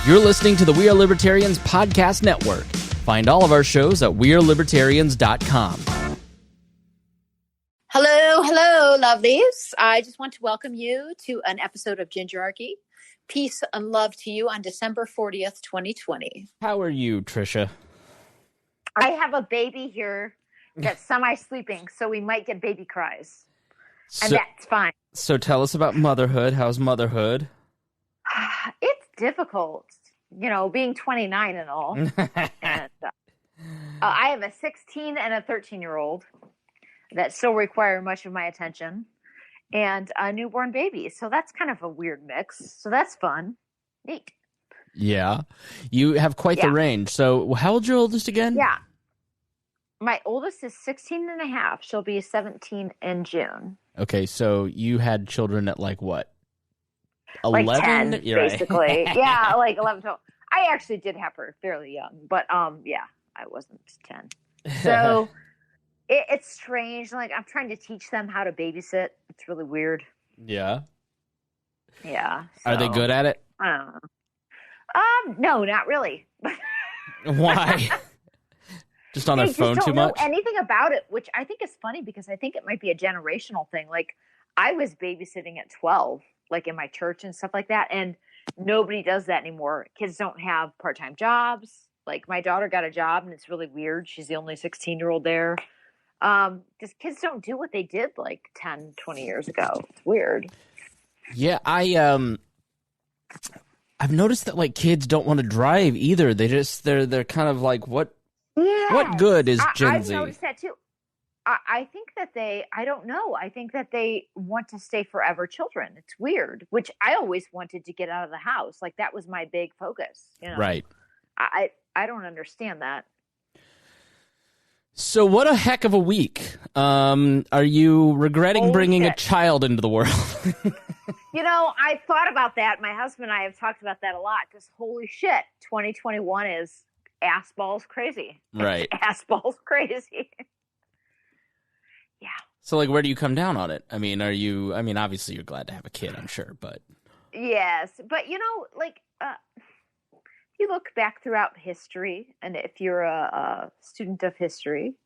You're listening to the We Are Libertarians podcast network. Find all of our shows at wearelibertarians.com. Hello, lovelies. I just want to welcome you to an episode of Gingerarchy. Peace and love to you on December 40th, 2020. How are you, Tricia? I have a baby here that's semi-sleeping, so we might get baby cries. And that's fine. So tell us about motherhood. How's motherhood? It's difficult, being 29 and all. And I have a 16 and a 13-year-old that still require much of my attention, and a newborn baby. So that's kind of a weird mix. So that's fun. Neat. Yeah. You have quite the range. So how old's your oldest again? Yeah. My oldest is 16 and a half. She'll be 17 in June. Okay, so you had children at like what? 11? Like 10, You're basically. Right. Yeah, like 11, 12. I actually did have her fairly young, but yeah, I wasn't 10. So it's strange. Like, I'm trying to teach them how to babysit. It's really weird. Yeah. Yeah. Are they good at it? I don't know. No, not really. Why? Just on their phone too much? Know anything about it, which I think is funny because I think it might be a generational thing. Like, I was babysitting at 12, like in my church and stuff like that, and nobody does that anymore. Kids don't have part-time jobs. Like, my daughter got a job, and it's really weird. She's the only 16-year-old there. Just kids don't do what they did like 10, 20 years ago. It's weird. Yeah, I've noticed that like kids don't want to drive either. They're kind of like, what good is Gen Z? I've noticed that too. I think that I don't know. I think that they want to stay forever children. It's weird, which I always wanted to get out of the house. Like, that was my big focus. Right. I don't understand that. So what a heck of a week. Are you regretting bringing a child into the world? I thought about that. My husband and I have talked about that a lot because holy shit, 2021 is ass balls crazy. Right. Ass balls crazy. Yeah. So like, where do you come down on it? Obviously you're glad to have a kid, I'm sure, but. Yes. But you look back throughout history, and if you're a student of history,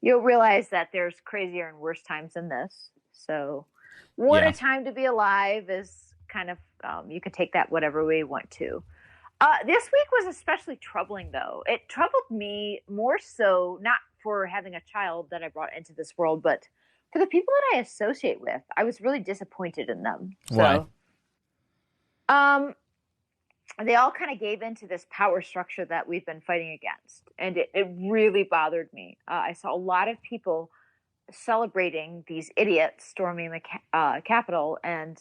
you'll realize that there's crazier and worse times than this. So what a time to be alive is kind of, you could take that whatever way you want to. This week was especially troubling, though. It troubled me more so, not for having a child that I brought into this world, but for the people that I associate with. I was really disappointed in them. Why? So, they all kind of gave into this power structure that we've been fighting against. And it really bothered me. I saw a lot of people celebrating these idiots storming the Capitol and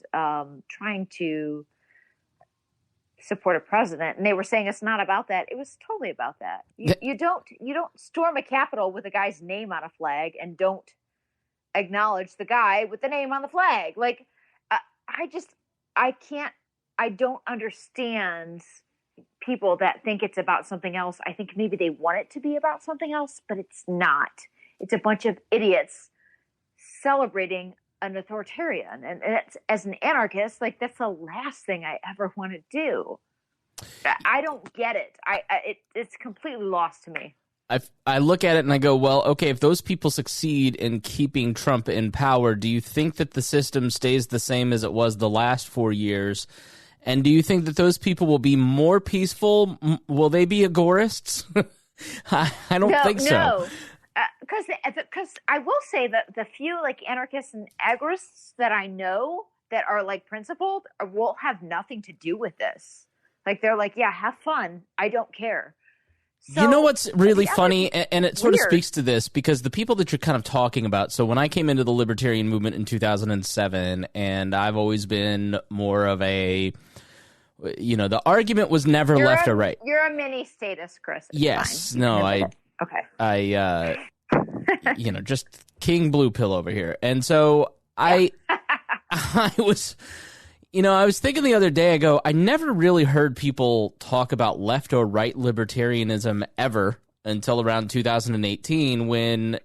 trying to support a president. And they were saying it's not about that. It was totally about that. You don't storm a Capitol with a guy's name on a flag and don't acknowledge the guy with the name on the flag. Like, I don't understand people that think it's about something else. I think maybe they want it to be about something else, but it's not. It's a bunch of idiots celebrating an authoritarian. And it's, as an anarchist, like, that's the last thing I ever want to do. I don't get it. It's completely lost to me. I look at it and I go, well, okay, if those people succeed in keeping Trump in power, do you think that the system stays the same as it was the last 4 years? And do you think that those people will be more peaceful? Will they be agorists? I don't think so. No, because I will say that the few like anarchists and agorists that I know that are like principled will have nothing to do with this. Like, they're like, yeah, have fun. I don't care. So, you know what's really funny, and it sort of speaks to this, because the people that you're kind of talking about, so when I came into the libertarian movement in 2007, and I've always been more of a, the argument was never left or right. You're a mini status, Chris. It's yes. fine. No, Okay. Just King Blue Pill over here. And so I was... I was thinking the other day, I never really heard people talk about left or right libertarianism ever until around 2018 when,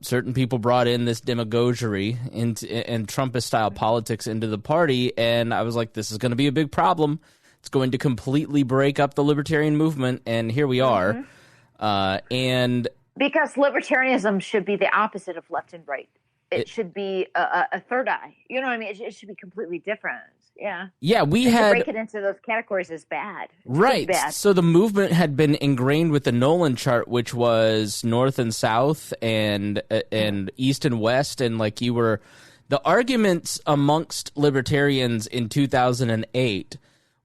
certain people brought in this demagoguery and Trumpist-style politics into the party, and I was like, this is going to be a big problem. It's going to completely break up the libertarian movement, and here we are. And because libertarianism should be the opposite of left and right. It should be a third eye. You know what I mean? It should be completely different. Yeah. Yeah, and to break it into those categories is bad. Right. Bad. So the movement had been ingrained with the Nolan chart, which was north and south and east and west, and like you were. The arguments amongst libertarians in 2008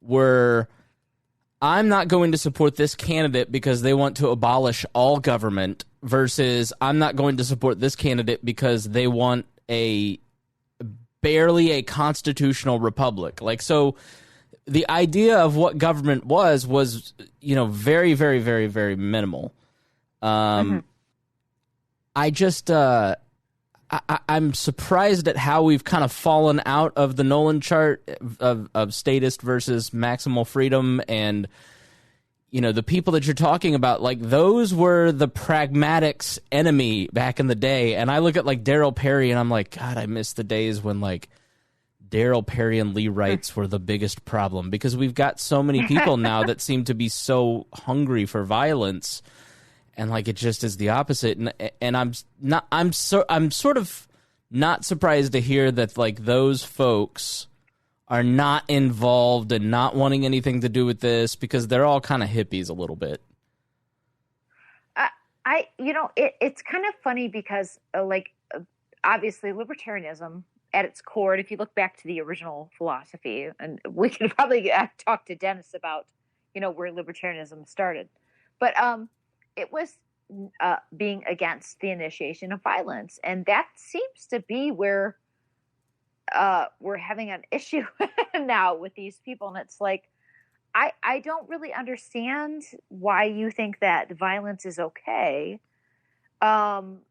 were, I'm not going to support this candidate because they want to abolish all government, versus I'm not going to support this candidate because they want barely a constitutional republic. Like, so the idea of what government was, very, very, very, very minimal. I just, I'm surprised at how we've kind of fallen out of the Nolan chart of statist versus maximal freedom. And, the people that you're talking about, like, those were the pragmatics enemy back in the day. And I look at, like, Darryl Perry, and I'm like, God, I miss the days when, like, Darryl Perry and Lee Wrights were the biggest problem, because we've got so many people now that seem to be so hungry for violence. And like it just is the opposite, and I'm sort of not surprised to hear that like those folks are not involved and not wanting anything to do with this, because they're all kind of hippies a little bit. It's kind of funny because obviously libertarianism at its core, and if you look back to the original philosophy, and we could probably talk to Dennis about where libertarianism started, but it was being against the initiation of violence. And that seems to be where we're having an issue now with these people. And it's like, I don't really understand why you think that violence is okay. And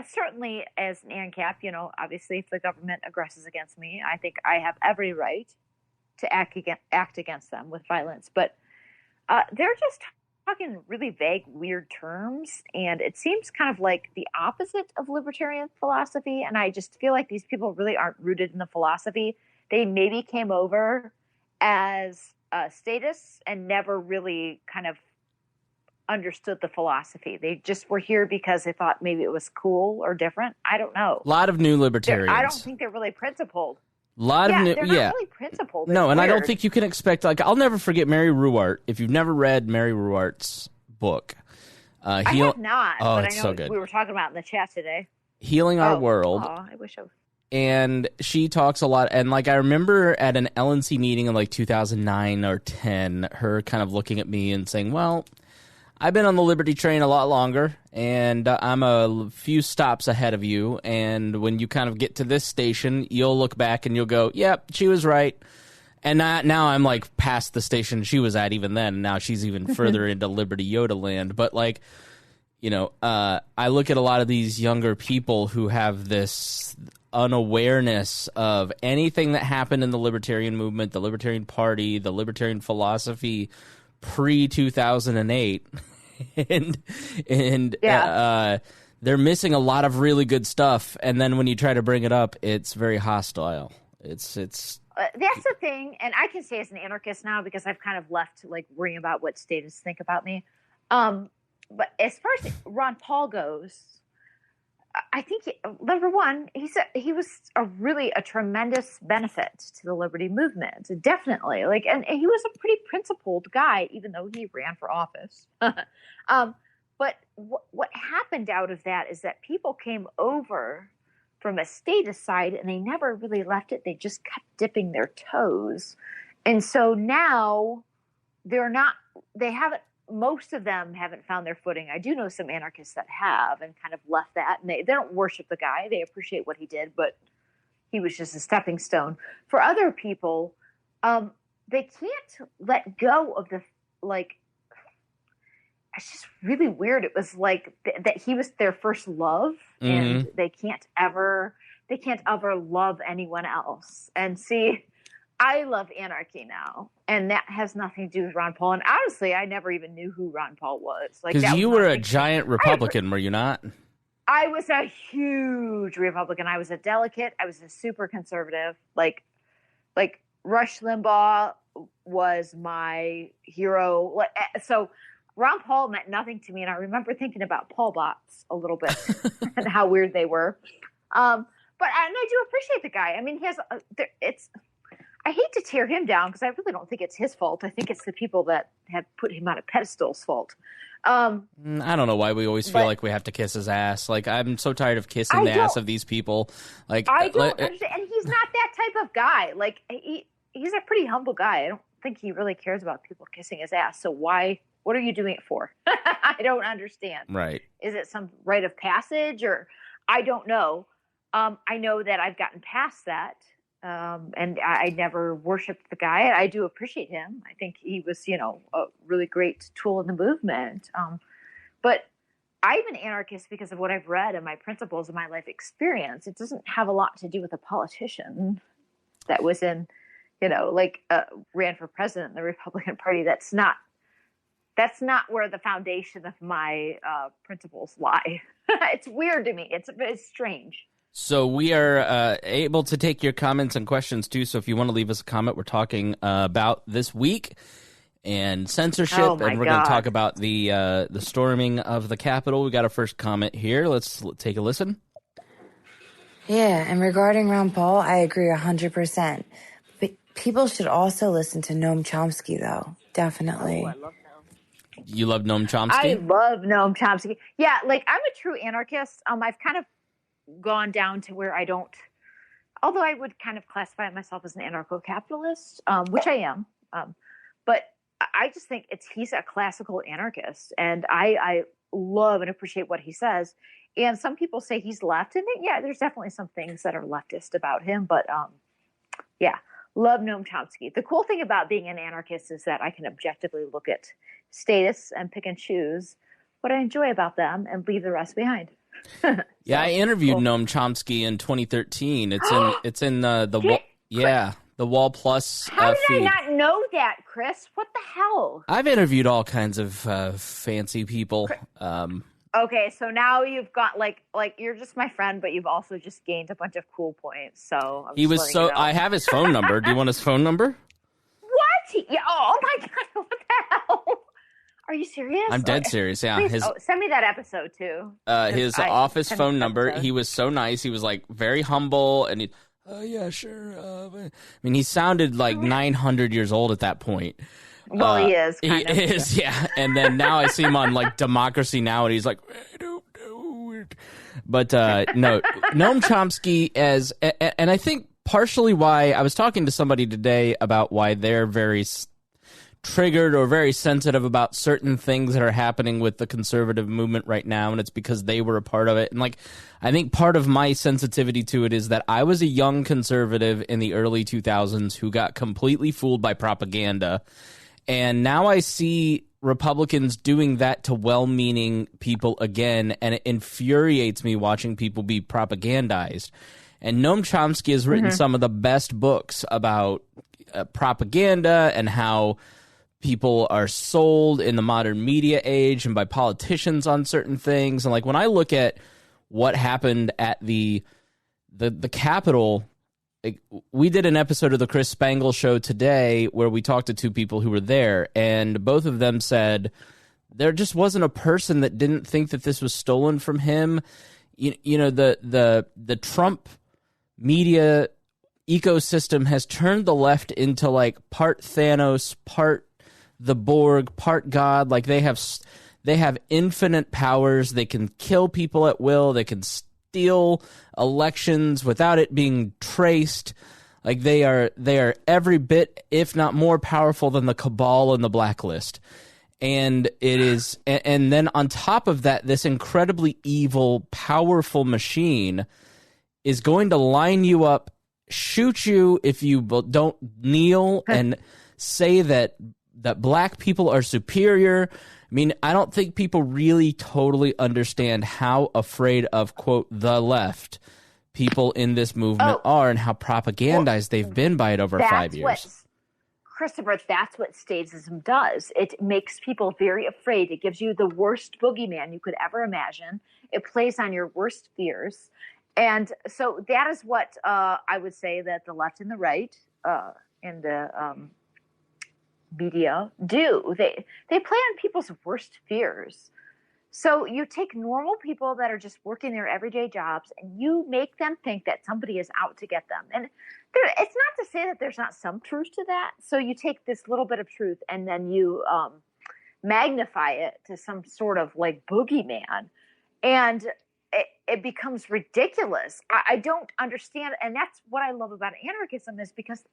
certainly as an ANCAP, obviously if the government aggresses against me, I think I have every right to act against them with violence. But they're just talking really vague, weird terms, and it seems kind of like the opposite of libertarian philosophy. And I just feel like these people really aren't rooted in the philosophy. They maybe came over as statists and never really kind of understood the philosophy. They just were here because they thought maybe it was cool or different. I don't know. A lot of new libertarians. I don't think they're really principled. They're not really principled. No, and I don't think you can expect, like, I'll never forget Mary Ruwart. If you've never read Mary Ruwart's book, I have not. Oh, but it's I know so good. We were talking about it in the chat today. Healing Our World. I wish I was. And she talks a lot, and like I remember at an LNC meeting in like 2009 or 10, her kind of looking at me and saying, well, I've been on the Liberty train a lot longer, and I'm a few stops ahead of you, and when you kind of get to this station, you'll look back and you'll go, yep, she was right. And now I'm like past the station she was at even then, and now she's even further into Liberty Yoda land. But like, I look at a lot of these younger people who have this unawareness of anything that happened in the libertarian movement, the Libertarian Party, the libertarian philosophy pre-2008, and they're missing a lot of really good stuff. And then when you try to bring it up, it's very hostile. It's that's the thing, and I can say as an anarchist now because I've kind of left like worrying about what statists think about me. But as far as Ron Paul goes, I think number one, he was a tremendous benefit to the liberty movement, definitely. And he was a pretty principled guy, even though he ran for office. But what happened out of that is that people came over from a statist side, and they never really left it. They just kept dipping their toes, and so now most of them haven't found their footing. I do know some anarchists that have and kind of left that, and they don't worship the guy. They appreciate what he did, but he was just a stepping stone. For other people, they can't let go of it's just really weird. It was like that he was their first love, and they can't ever love anyone else. And see, I love anarchy now, and that has nothing to do with Ron Paul. And honestly, I never even knew who Ron Paul was. Because you were a giant Republican, were you not? I was a huge Republican. I was a delegate. I was a super conservative. Like Rush Limbaugh was my hero. So Ron Paul meant nothing to me, and I remember thinking about Paul bots a little bit and how weird they were. But I do appreciate the guy. I mean, he has I hate to tear him down because I really don't think it's his fault. I think it's the people that have put him on a pedestal's fault. I don't know why we always feel like we have to kiss his ass. Like, I'm so tired of kissing the ass of these people. Like, I don't understand. And he's not that type of guy. Like, he's a pretty humble guy. I don't think he really cares about people kissing his ass. So what are you doing it for? I don't understand. Right. Is it some rite of passage, or I don't know. I know that I've gotten past that. And I never worshiped the guy. I do appreciate him. I think he was, a really great tool in the movement. But I'm an anarchist because of what I've read and my principles and my life experience. It doesn't have a lot to do with a politician that was ran for president in the Republican Party. That's not where the foundation of my principles lie. It's weird to me. It's strange. So we are able to take your comments and questions, too. So if you want to leave us a comment, we're talking about this week and censorship, and we're going to talk about the storming of the Capitol. We got our first comment here. Let's take a listen. Yeah, and regarding Ron Paul, I agree 100%. But people should also listen to Noam Chomsky, though. Definitely. Oh, I love Noam. You love Noam Chomsky? I love Noam Chomsky. Yeah, I'm a true anarchist. I've kind of gone down to where I don't, although I would kind of classify myself as an anarcho-capitalist, which I am. But I just think he's a classical anarchist, and I love and appreciate what he says. And some people say he's left, and there's definitely some things that are leftist about him. But love Noam Chomsky. The cool thing about being an anarchist is that I can objectively look at status and pick and choose what I enjoy about them and leave the rest behind. I interviewed Noam Chomsky in 2013. It's in the Wall Plus How did feed. I not know that, Chris? What the hell? I've interviewed all kinds of fancy people. Okay, so now you've got like you're just my friend, but you've also just gained a bunch of cool points. So he was so. I have his phone number. Do you want his phone number? What? Yeah. Oh my god! What the hell? Are you serious? I'm dead serious. Yeah. Please, send me that episode too. His office phone number. He was so nice. He was very humble, and yeah, sure. I mean, he sounded like 900 years old at that point. Well, he is. He is, yeah. And then now I see him on Democracy Now, and he's like, I don't know it. But no, Noam Chomsky and I think partially why I was talking to somebody today about why they're very triggered or very sensitive about certain things that are happening with the conservative movement right now, and it's because they were a part of it. And I think part of my sensitivity to it is that I was a young conservative in the early 2000s who got completely fooled by propaganda, and now I see Republicans doing that to well-meaning people again, and it infuriates me watching people be propagandized. And Noam Chomsky has written some of the best books about propaganda and how people are sold in the modern media age and by politicians on certain things. And when I look at what happened at the Capitol, we did an episode of the Chris Spangle show today where we talked to two people who were there, and both of them said there just wasn't a person that didn't think that this was stolen from him. The Trump media ecosystem has turned the left into part Thanos, part the Borg, part God. They have infinite powers. They can kill people at will. They can steal elections without it being traced. They are every bit, if not more powerful than the cabal and the blacklist. And it is, and then on top of that, this incredibly evil, powerful machine is going to line you up, shoot you if you don't kneel, and say that black people are superior. I mean, I don't think people really totally understand how afraid of, quote, the left people in this movement are and how propagandized they've been by it over 5 years. Christopher, that's what statism does. It makes people very afraid. It gives you the worst boogeyman you could ever imagine. It plays on your worst fears. And so that is what I would say that the left and the right and the media do. They play on people's worst fears. So you take normal people that are just working their everyday jobs and you make them think that somebody is out to get them. And it's not to say that there's not some truth to that. So you take this little bit of truth and then you magnify it to some sort of like boogeyman. And it becomes ridiculous. I don't understand. And that's what I love about anarchism, is because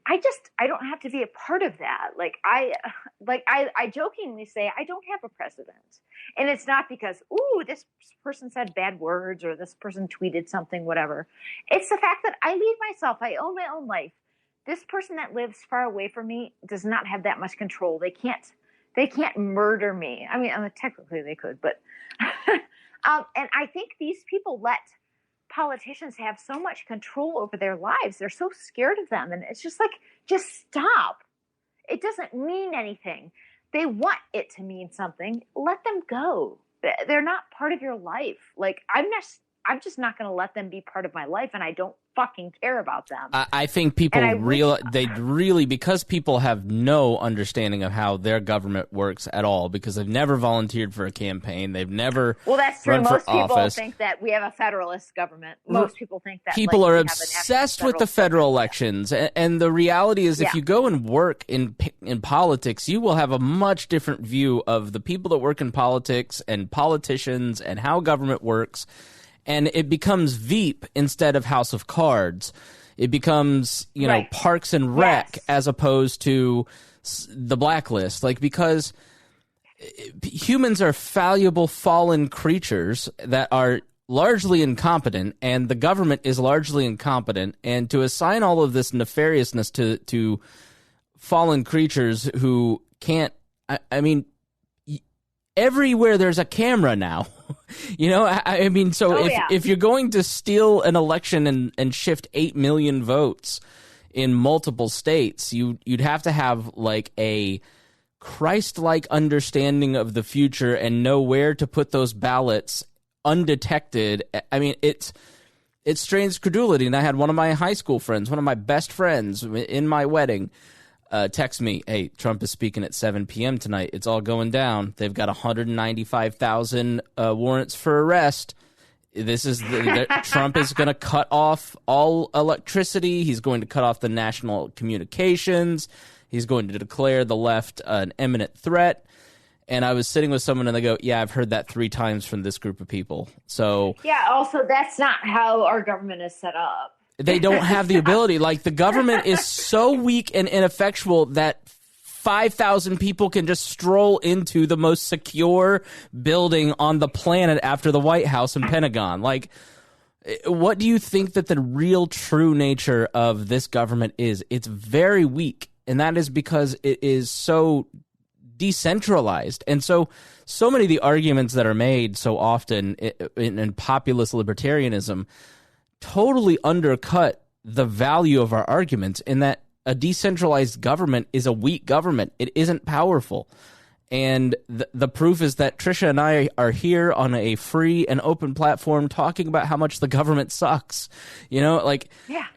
I don't have to be a part of that. I jokingly say I don't have a president. And it's not because, ooh, this person said bad words or this person tweeted something, whatever. It's the fact that I lead myself. I own my own life. This person that lives far away from me does not have that much control. They can't murder me. I mean, technically they could, but and I think these people let politicians have so much control over their lives. They're so scared of them. And it's just like, just stop. It doesn't mean anything. They want it to mean something. Let them go. They're not part of your life. Like, I'm just not going to let them be part of my life, and I don't fucking care about them. I think people because people have no understanding of how their government works at all, because they've never volunteered for a campaign, they've never that's true. run Most for people office. think that we have a federalist government. Most people think that people are obsessed with the federal elections, and the reality is, if you go and work in politics, you will have a much different view of the people that work in politics and politicians and how government works. And it becomes Veep instead of House of Cards. It becomes, Parks and Rec as opposed to the Blacklist. Because humans are fallible, fallen creatures that are largely incompetent, and the government is largely incompetent. And to assign all of this nefariousness to fallen creatures who can't, everywhere there's a camera now. If you're going to steal an election and shift 8 million votes in multiple states, you'd have to have like a Christ-like understanding of the future and know where to put those ballots undetected. I mean, it strains credulity. And I had one of my high school friends, one of my best friends in my wedding, text me, hey, Trump is speaking at 7 p.m. tonight. It's all going down. They've got 195,000 warrants for arrest. Trump is going to cut off all electricity. He's going to cut off the national communications. He's going to declare the left an imminent threat. And I was sitting with someone and they go, yeah, I've heard that 3 times from this group of people. So yeah, also that's not how our government is set up. They don't have the ability. Like, the government is so weak and ineffectual that 5,000 people can just stroll into the most secure building on the planet after the White House and Pentagon. Like, what do you think that the real true nature of this government is? It's very weak, and that is because it is so decentralized. And so many of the arguments that are made so often in populist libertarianism totally undercut the value of our arguments, in that a decentralized government is a weak government. It isn't powerful. And the proof is that Tricia and I are here on a free and open platform talking about how much the government sucks. Yeah.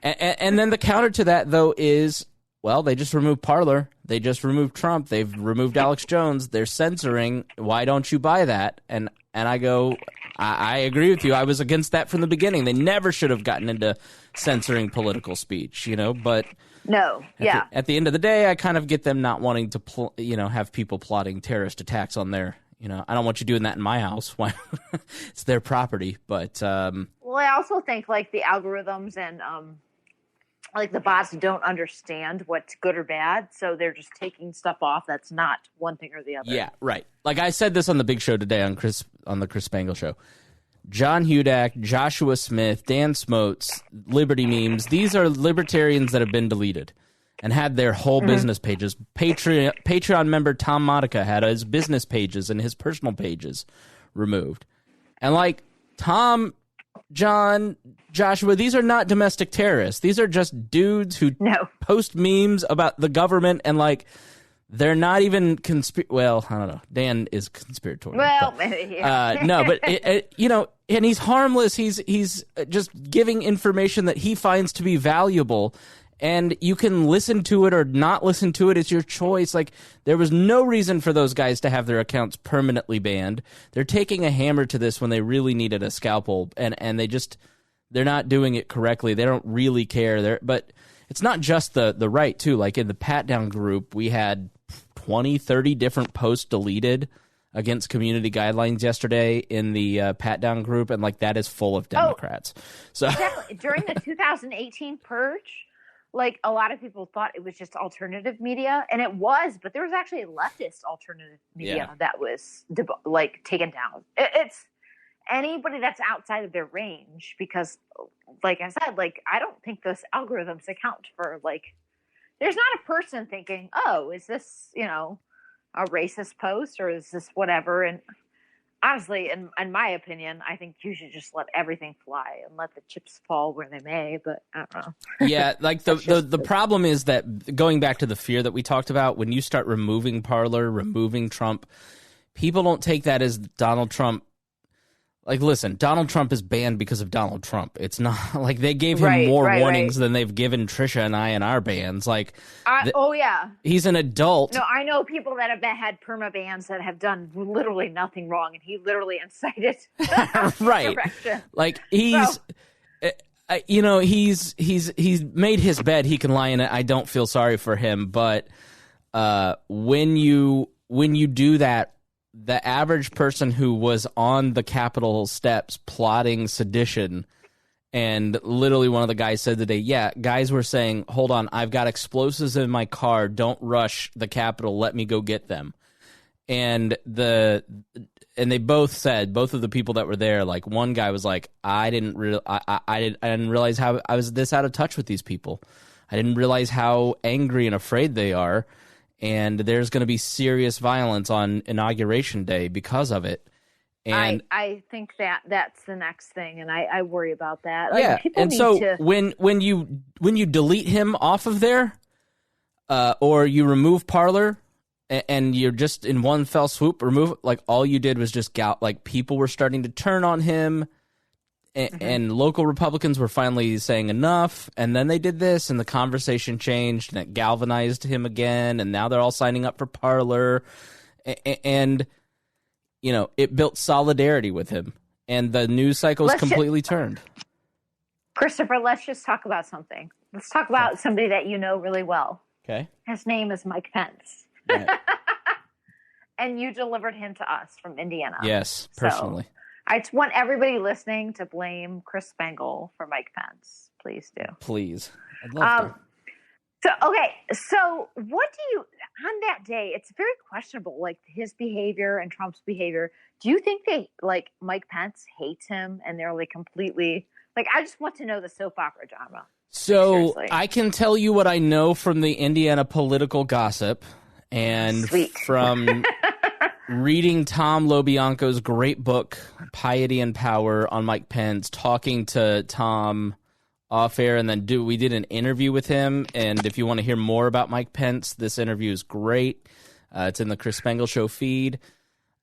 And then the counter to that, though, is, well, they just removed Parler. They just removed Trump. They've removed Alex Jones. They're censoring. Why don't you buy that? And I go, I agree with you. I was against that from the beginning. They never should have gotten into censoring political speech, but no, yeah. At the end of the day, I kind of get them not wanting to, have people plotting terrorist attacks on their, I don't want you doing that in my house. Why? It's their property. But well, I also think like the algorithms and like the bots don't understand what's good or bad, so they're just taking stuff off that's not one thing or the other. Yeah, right. Like I said this on the big show today on the Chris Spangle show. John Hudak, Joshua Smith, Dan Smotes, Liberty Memes, these are libertarians that have been deleted and had their whole business pages. Patreon member Tom Modica had his business pages and his personal pages removed. And like Tom, John, Joshua, these are not domestic terrorists. These are just dudes who post memes about the government, and like they're not even well, I don't know. Dan is conspiratorial. Well, no, but and he's harmless. He's just giving information that he finds to be valuable, And you can listen to it or not listen to it. It's your choice. Like, there was no reason for those guys to have their accounts permanently banned. They're taking a hammer to this when they really needed a scalpel, and they're not doing it correctly. They don't really care. But it's not just the right, too. Like, in the pat-down group, we had 20, 30 different posts deleted against community guidelines yesterday in the pat-down group, and, like, that is full of Democrats. So exactly. During the 2018 purge, like, a lot of people thought it was just alternative media, and it was, but there was actually leftist alternative media that was, taken down. It's anybody that's outside of their range, because, like I said, like, I don't think those algorithms account for, like, there's not a person thinking, oh, is this, a racist post, or is this whatever? And honestly, in my opinion, I think you should just let everything fly and let the chips fall where they may, but I don't know. Yeah, like the problem is that, going back to the fear that we talked about, when you start removing Parler, removing Trump, people don't take that as Donald Trump. Like, listen, Donald Trump is banned because of Donald Trump. It's not like they gave him more warnings than they've given Tricia and I in our bans. Like, he's an adult. No, I know people that have had perma bans that have done literally nothing wrong, and he literally incited right. correction. Like, he's made his bed. He can lie in it. I don't feel sorry for him, but when you do that, the average person who was on the Capitol steps plotting sedition, and literally one of the guys said today, guys were saying, hold on, I've got explosives in my car, don't rush the Capitol, let me go get them. And they both said, both of the people that were there, like, one guy was like, I didn't realize how I was this out of touch with these people. I didn't realize how angry and afraid they are. And there's going to be serious violence on Inauguration Day because of it. And I think that's the next thing, and I worry about that. Yeah, and so when you delete him off of there, or you remove Parler, and you're just in one fell swoop remove, like, all you did was just like, people were starting to turn on him. And local Republicans were finally saying enough, and then they did this, and the conversation changed, and it galvanized him again, and now they're all signing up for Parler, and it built solidarity with him, and the news cycle's completely turned. Christopher, let's just talk about something. Let's talk about somebody that you know really well. Okay. His name is Mike Pence. Right. And you delivered him to us from Indiana. Yes, personally. So, I just want everybody listening to blame Chris Spangle for Mike Pence. Please do. Please. I'd love to. So what do you, on that day, it's very questionable, like, his behavior and Trump's behavior. Do you think Mike Pence hates him, and they're, like, completely, like, I just want to know the soap opera drama. So seriously. I can tell you what I know from the Indiana political gossip, and from reading Tom Lobianco's great book, Piety and Power, on Mike Pence, talking to Tom off air, and then we did an interview with him. And if you want to hear more about Mike Pence, this interview is great. It's in the Chris Spangle Show feed.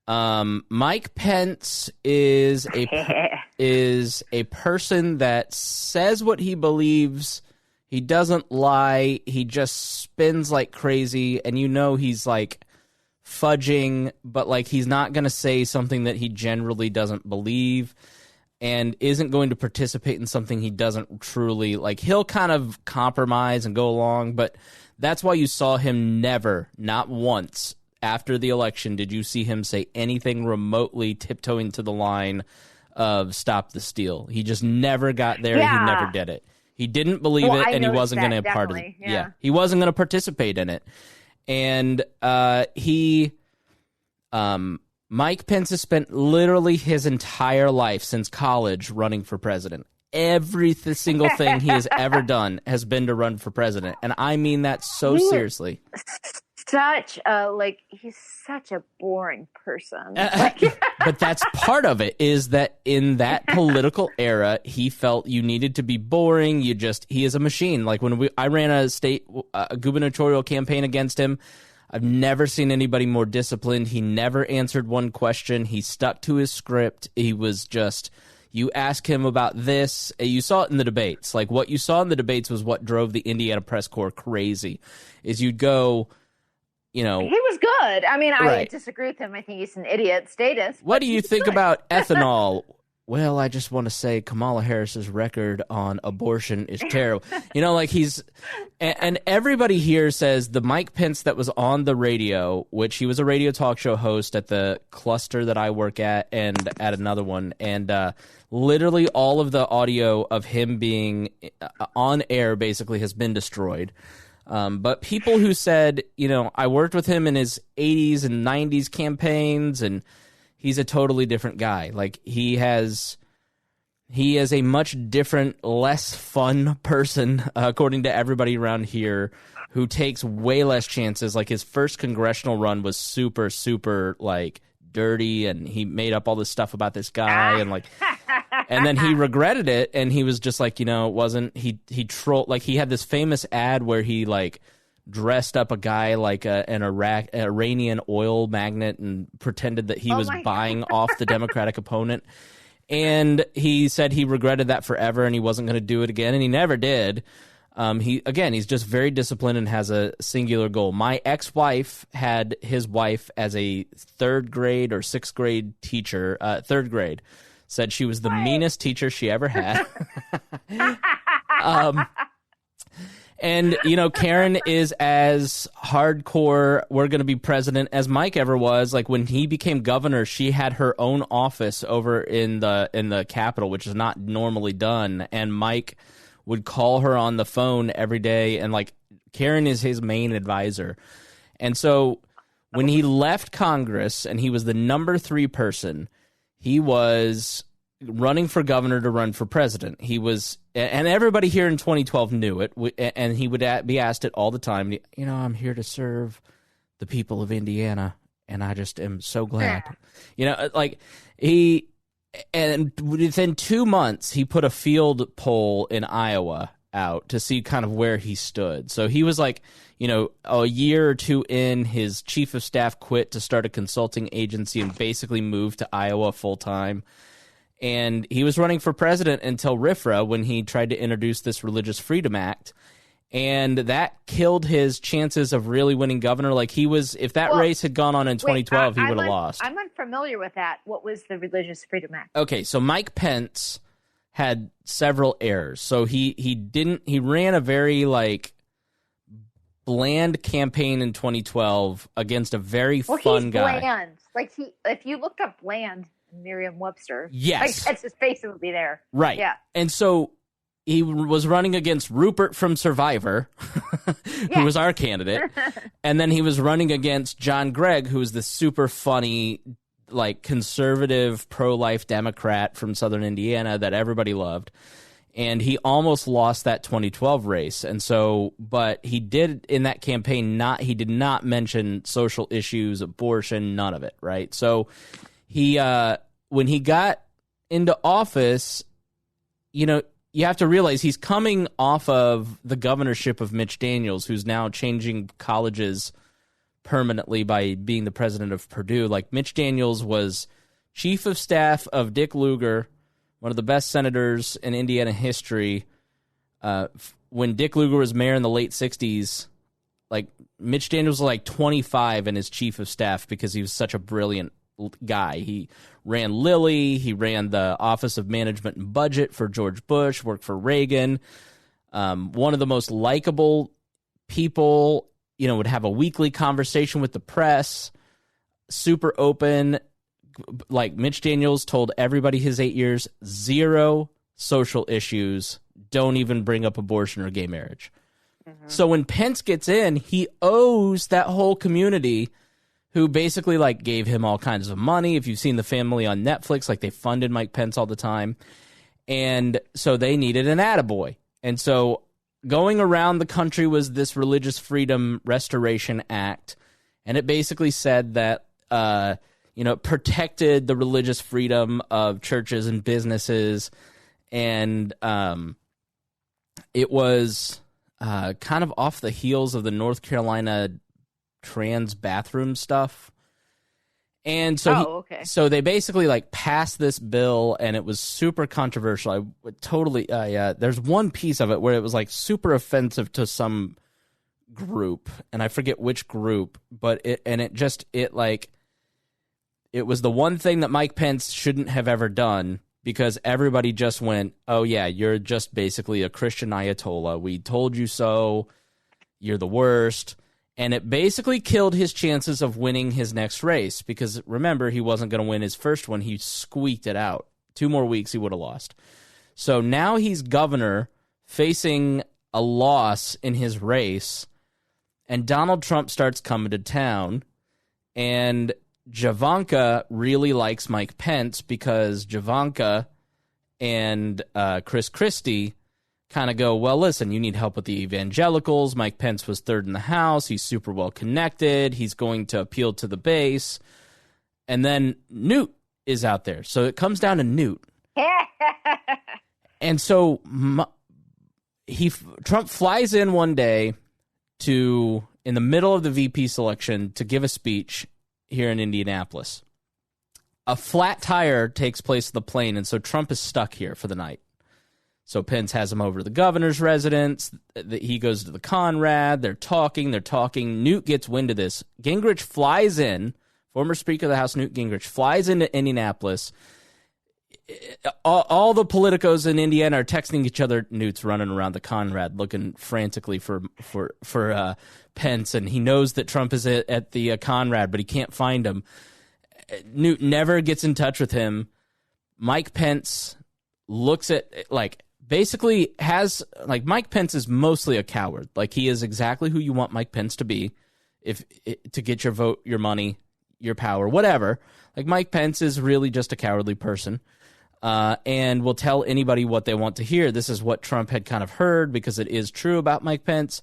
Mike Pence is a person that says what he believes. He doesn't lie. He just spins like crazy, and he's like fudging, but, like, he's not going to say something that he generally doesn't believe, and isn't going to participate in something he doesn't truly like. He'll kind of compromise and go along, but that's why you saw him not once after the election did you see him say anything remotely tiptoeing to the line of stop the steal. He just never got there. Yeah. He never did it. He didn't believe it, and he wasn't going to be part of it. Yeah. He wasn't going to participate in it. And Mike Pence has spent literally his entire life since college running for president. Every single thing he has ever done has been to run for president. And I mean that so seriously. He's such a boring person. But that's part of it, is that in that political era, he felt you needed to be boring. He is a machine. Like, when I ran a state gubernatorial campaign against him, I've never seen anybody more disciplined. He never answered one question. He stuck to his script. He was just, You ask him about this. You saw it in the debates. Like, what you saw in the debates was what drove the Indiana press corps crazy, is you'd go, you know... He was good. I mean, I Right. disagree with him. I think he's an idiot statist. What do you think about ethanol? Well, I just want to say Kamala Harris's record on abortion is terrible. You know, like and everybody here says the Mike Pence that was on the radio, which he was a radio talk show host at the cluster that I work at and at another one. And literally all of the audio of him being on air basically has been destroyed. But people who said, you know, I worked with him in his 80s and 90s campaigns, and he's a totally different guy. Like, he is a much different, less fun person, according to everybody around here, who takes way less chances. Like, his first congressional run was super, super, like, dirty, and he made up all this stuff about this guy, and, like... And then he regretted it, and he was just like, you know, it wasn't, he trolled, like, he had this famous ad where he, like, dressed up a guy like an Iranian oil magnate and pretended that he was buying off the Democratic opponent. And he said he regretted that forever, and he wasn't going to do it again, and he never did. He's just very disciplined and has a singular goal. My ex-wife had his wife as a 3rd grade or 6th grade teacher, 3rd grade. Said she was the meanest teacher she ever had. And, you know, Karen is as hardcore, we're going to be president, as Mike ever was. Like, when he became governor, she had her own office over in the Capitol, which is not normally done. And Mike would call her on the phone every day. And, like, Karen is his main advisor. And so when he left Congress and he was the number 3 person, he was running for governor to run for president. He was, and everybody here in 2012 knew it, and he would be asked it all the time. You know, I'm here to serve the people of Indiana, and I just am so glad. You know, like, and within 2 months, he put a field poll in Iowa out to see kind of where he stood. So he was like, you know, a year or two in, his chief of staff quit to start a consulting agency and basically moved to Iowa full time. And he was running for president until RFRA, when he tried to introduce this Religious Freedom Act. And that killed his chances of really winning governor. Like, he was, if that race had gone on in 2012, he would have lost. I'm unfamiliar with that. What was the Religious Freedom Act? Okay, so Mike Pence had several errors. So he ran a very, like, bland campaign in 2012 against a very fun guy. Bland. Like, if you looked up bland in Merriam-Webster, yes, like, that's his face, it would be there. Right. Yeah. And so he was running against Rupert from Survivor, who was our candidate. And then he was running against John Gregg, who was the super funny, like, conservative, pro-life Democrat from Southern Indiana that everybody loved. And he almost lost that 2012 race. And so, but he did in that campaign he did not mention social issues, abortion, none of it, right? So he, when he got into office, you know, you have to realize he's coming off of the governorship of Mitch Daniels, who's now changing colleges permanently by being the president of Purdue. Like, Mitch Daniels was chief of staff of Dick Lugar, one of the best senators in Indiana history. When Dick Lugar was mayor in the late 60s, like, Mitch Daniels was like 25 and his chief of staff because he was such a brilliant guy. He ran Lilly. He ran the Office of Management and Budget for George Bush, worked for Reagan. One of the most likable people, you know, would have a weekly conversation with the press, super open. Like, Mitch Daniels told everybody his 8 years, 0 social issues, don't even bring up abortion or gay marriage. Mm-hmm. So when Pence gets in, he owes that whole community who basically, like, gave him all kinds of money. If you've seen The Family on Netflix, like, they funded Mike Pence all the time. And so they needed an attaboy. And so going around the country was this Religious Freedom Restoration Act. And it basically said that, you know, protected the religious freedom of churches and businesses. And it was kind of off the heels of the North Carolina trans bathroom stuff. And so, okay. So they basically like passed this bill, and it was super controversial. I would totally, there's one piece of it where it was like super offensive to some group, and I forget which group, but it was the one thing that Mike Pence shouldn't have ever done, because everybody just went, oh yeah, you're just basically a Christian Ayatollah. We told you so. You're the worst. And it basically killed his chances of winning his next race, because remember, he wasn't going to win his first one. He squeaked it out. 2 more weeks, he would have lost. So now he's governor facing a loss in his race, and Donald Trump starts coming to town, and Javanka really likes Mike Pence, because Javanka and Chris Christie kind of go, well, listen, you need help with the evangelicals. Mike Pence was third in the House. He's super well connected. He's going to appeal to the base. And then Newt is out there. So it comes down to Newt. And so Trump flies in one day in the middle of the VP selection to give a speech here in Indianapolis. A flat tire takes place at the plane, and so Trump is stuck here for the night. So Pence has him over to the governor's residence. He goes to the Conrad. They're talking. Newt gets wind of this. Gingrich flies in. Former Speaker of the House, Newt Gingrich, flies into Indianapolis. All the politicos in Indiana are texting each other. Newt's running around the Conrad looking frantically for Pence, and he knows that Trump is at the Conrad, but he can't find him. Newt never gets in touch with him. Mike Pence looks at, like, basically has, like, Mike Pence is mostly a coward. Like, he is exactly who you want Mike Pence to be, to get your vote, your money, your power, whatever. Like, Mike Pence is really just a cowardly person, and will tell anybody what they want to hear. This is what Trump had kind of heard, because it is true about Mike Pence.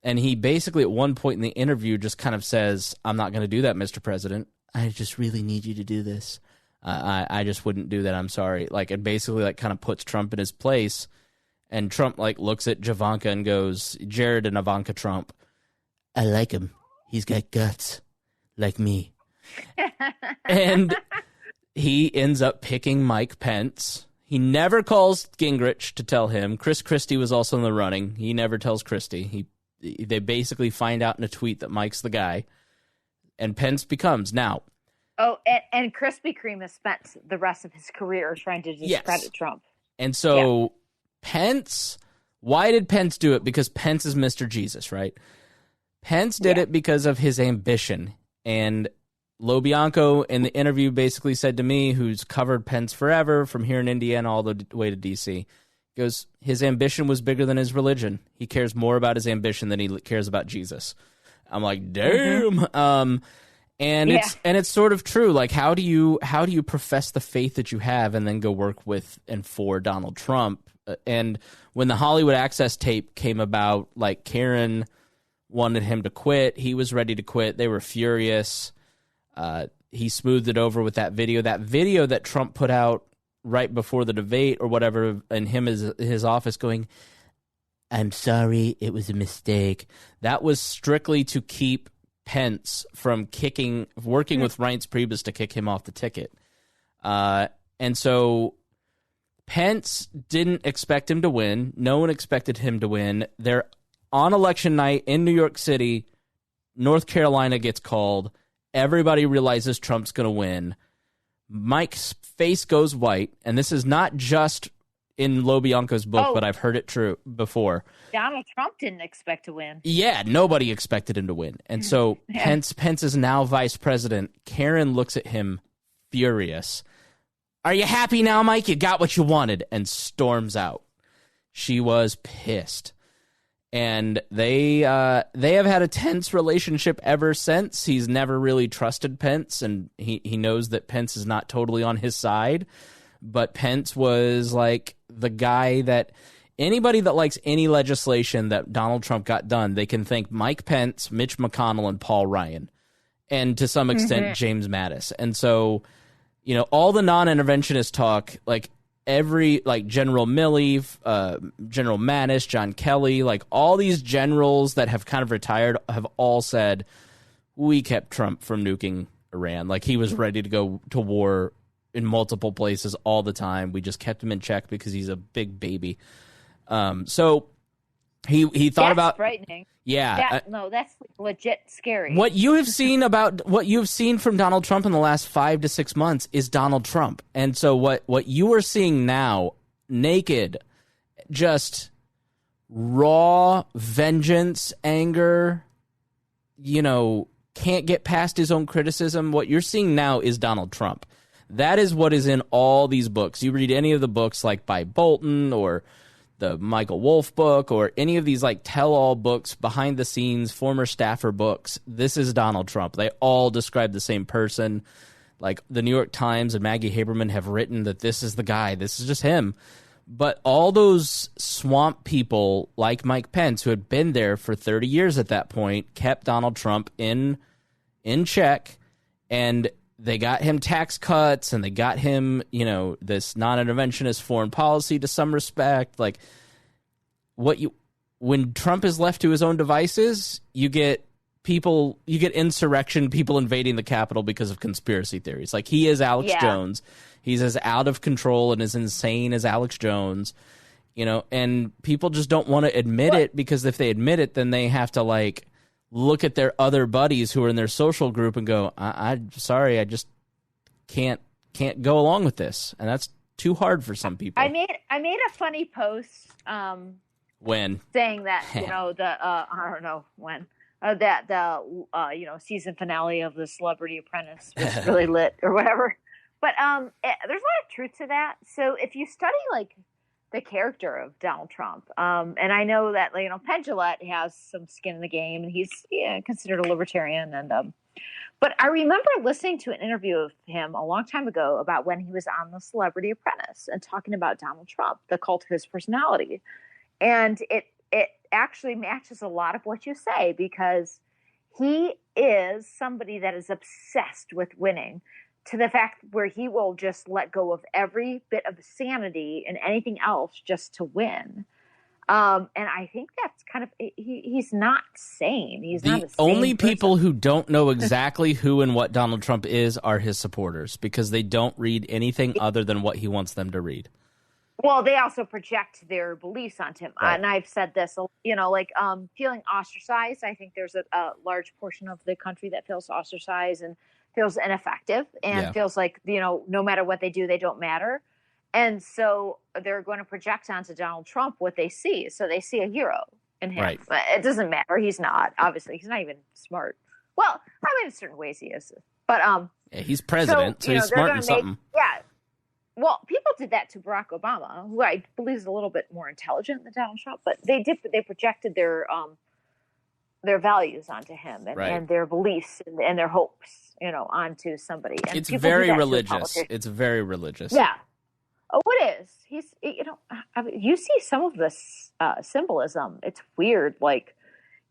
And he basically, at one point in the interview, just kind of says, I'm not going to do that, Mr. President. I just really need you to do this. I just wouldn't do that. I'm sorry. Like, it basically, like, kind of puts Trump in his place. And Trump, like, looks at Javanka and goes, Jared and Ivanka Trump, I like him. He's got guts, like me. And he ends up picking Mike Pence. He never calls Gingrich to tell him. Chris Christie was also in the running. He never tells Christie. They basically find out in a tweet that Mike's the guy. And Pence becomes now. Oh, and Krispy Kreme has spent the rest of his career trying to discredit Trump. And so Pence, why did Pence do it? Because Pence is Mr. Jesus, right? Pence did it because of his ambition. And Lobianco in the interview basically said to me, who's covered Pence forever from here in Indiana all the way to D.C., goes, his ambition was bigger than his religion. He cares more about his ambition than he cares about Jesus. I'm like, damn. Mm-hmm. And it's sort of true. Like, how do you profess the faith that you have and then go work with and for Donald Trump? And when the Hollywood Access tape came about, like, Karen wanted him to quit. He was ready to quit. They were furious. He smoothed it over with that video. That video that Trump put out right before the debate or whatever, and him is his office going, I'm sorry, it was a mistake. That was strictly to keep Pence from working with Reince Priebus to kick him off the ticket. And so Pence didn't expect him to win. No one expected him to win. They're on election night in New York City. North Carolina gets called. Everybody realizes Trump's going to win. Mike's face goes white, and this is not just in Lobianco's book, but I've heard it true before. Donald Trump didn't expect to win. Yeah, nobody expected him to win. And so Pence is now vice president. Karen looks at him furious. Are you happy now, Mike? You got what you wanted, and storms out. She was pissed. And they have had a tense relationship ever since. He's never really trusted Pence, and he knows that Pence is not totally on his side. But Pence was like the guy that anybody that likes any legislation that Donald Trump got done, they can thank Mike Pence, Mitch McConnell, and Paul Ryan, and to some extent James Mattis. And so, you know, all the non-interventionist talk, like General Milley, General Mattis, John Kelly, like all these generals that have kind of retired have all said, we kept Trump from nuking Iran. Like, he was ready to go to war in multiple places all the time. We just kept him in check because he's a big baby. So he thought that's about frightening. Yeah. That's legit scary. What you have seen from Donald Trump in the last 5 to 6 months is Donald Trump. And so what you are seeing now, naked, just raw vengeance, anger, can't get past his own criticism. What you're seeing now is Donald Trump. That is what is in all these books. You read any of the books like by Bolton or the Michael Wolff book or any of these like tell-all books, behind the scenes, former staffer books, this is Donald Trump. They all describe the same person. Like the New York Times and Maggie Haberman have written that this is the guy. This is just him. But all those swamp people like Mike Pence, who had been there for 30 years at that point, kept Donald Trump in check, and they got him tax cuts, and they got him, this non-interventionist foreign policy to some respect. Like, when Trump is left to his own devices, you get insurrection, people invading the Capitol because of conspiracy theories. Like, he is Alex Jones. He's as out of control and as insane as Alex Jones, and people just don't want to admit it, because if they admit it, then they have to like look at their other buddies who are in their social group and go, I'm sorry, I just can't go along with this. And that's too hard for some people. I made a funny post when saying that, I don't know when, that the season finale of the Celebrity Apprentice was really lit or whatever. But there's a lot of truth to that. So if you study like the character of Donald Trump, and I know that Penn Jillette has some skin in the game, and he's considered a libertarian. And but I remember listening to an interview of him a long time ago about when he was on the Celebrity Apprentice and talking about Donald Trump, the cult of his personality, and it actually matches a lot of what you say, because he is somebody that is obsessed with winning, to the fact where he will just let go of every bit of sanity and anything else just to win. And I think that's kind of, he's not sane. He's not a sane only person. People who don't know exactly who and what Donald Trump is are his supporters, because they don't read anything other than what he wants them to read. Well, they also project their beliefs onto him. Right. And I've said this, feeling ostracized. I think there's a large portion of the country that feels ostracized and feels ineffective and feels like, no matter what they do, they don't matter. And so they're going to project onto Donald Trump what they see. So they see a hero in him. Right. But it doesn't matter. He's not. Obviously, he's not even smart. Well, I mean, in certain ways he is. But he's president, so he's smart in something. Yeah. Well, people did that to Barack Obama, who I believe is a little bit more intelligent than Donald Trump. But they projected their values onto him and their beliefs and their hopes, onto somebody. And it's very religious. It's very religious. Yeah. Oh, it is. He's, you see some of this symbolism. It's weird, like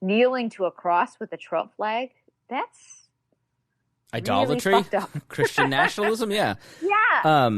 kneeling to a cross with a Trump flag. That's idolatry, really fucked up. Christian nationalism. Yeah. Yeah.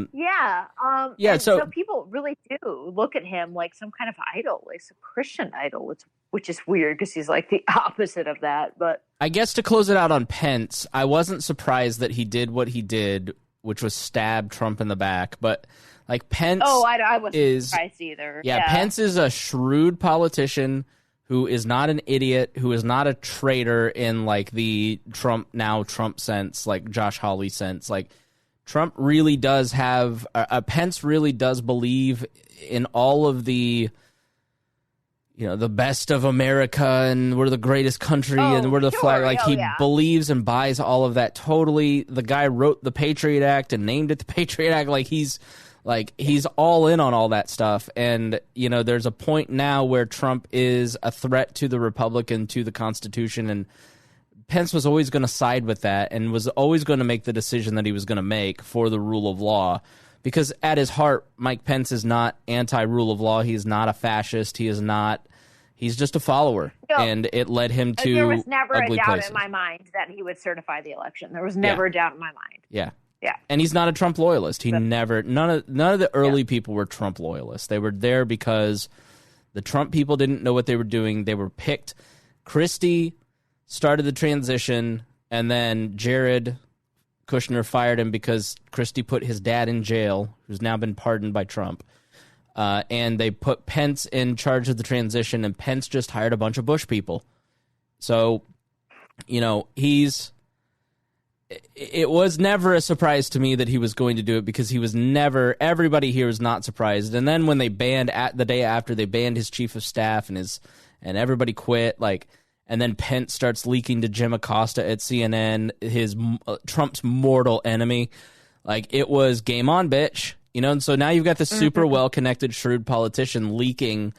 So people really do look at him like some kind of idol, like some Christian idol, which is weird because he's like the opposite of that. But I guess to close it out on Pence, I wasn't surprised that he did what he did, which was stab Trump in the back. But like Pence, I wasn't surprised either. Yeah, Pence is a shrewd politician who is not an idiot, who is not a traitor in like the Trump sense, like Josh Hawley sense. Like Trump really does have Pence really does believe in all of the, the best of America, and we're the greatest country, and we're the flag. Like he believes and buys all of that totally. The guy wrote the Patriot Act and named it the Patriot Act. He's all in on all that stuff. And, there's a point now where Trump is a threat to the Republic, to the Constitution. And Pence was always going to side with that and was always going to make the decision that he was going to make for the rule of law. Because at his heart, Mike Pence is not anti-rule of law. He's not a fascist. He is not. He's just a follower. No, and it led him to there was never ugly a doubt places. In my mind that he would certify the election. There was never a doubt in my mind. Yeah. Yeah. And he's not a Trump loyalist. None of the early people were Trump loyalists. They were there because the Trump people didn't know what they were doing. They were picked. Christie started the transition, and then Jared Kushner fired him because Christie put his dad in jail, who's now been pardoned by Trump. And they put Pence in charge of the transition, and Pence just hired a bunch of Bush people. So, you know, it was never a surprise to me that he was going to do it, because he was never, everybody here was not surprised. And then when they banned, at the day after, they banned his chief of staff and everybody quit, like, and then Pence starts leaking to Jim Acosta at CNN, Trump's mortal enemy. Like, it was game on, bitch. You know, and so now you've got this super well-connected, shrewd politician leaking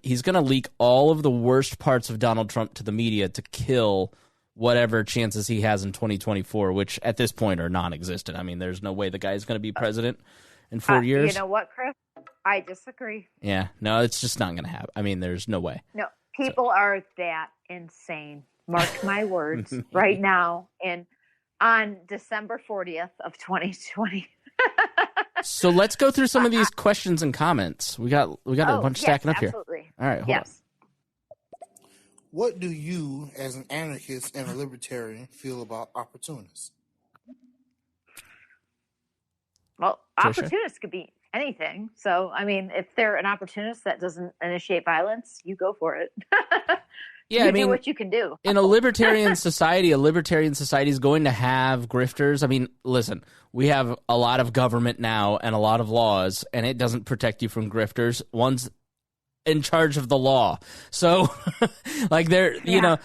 he's going to leak all of the worst parts of Donald Trump to the media to kill whatever chances he has in 2024, which at this point are non-existent. I mean, there's no way the guy's going to be president in 4 years. You know what, Chris? I disagree. Yeah, no, it's just not going to happen. I mean, there's no way. No, people are that insane. Mark my words right now. And on December 40th of 2020. So let's go through some of these questions and comments. We got a bunch stacking up absolutely. Here. All right, hold on. What do you, as an anarchist and a libertarian, feel about opportunists? Well, Tricia? opportunists could be anything. So, I mean, if they're an opportunist that doesn't initiate violence, you go for it. Yeah, you I mean, do what you can do. In a libertarian society is going to have grifters. I mean, listen, we have a lot of government now and a lot of laws, and it doesn't protect you from grifters. One's in charge of the law. So, like, you know,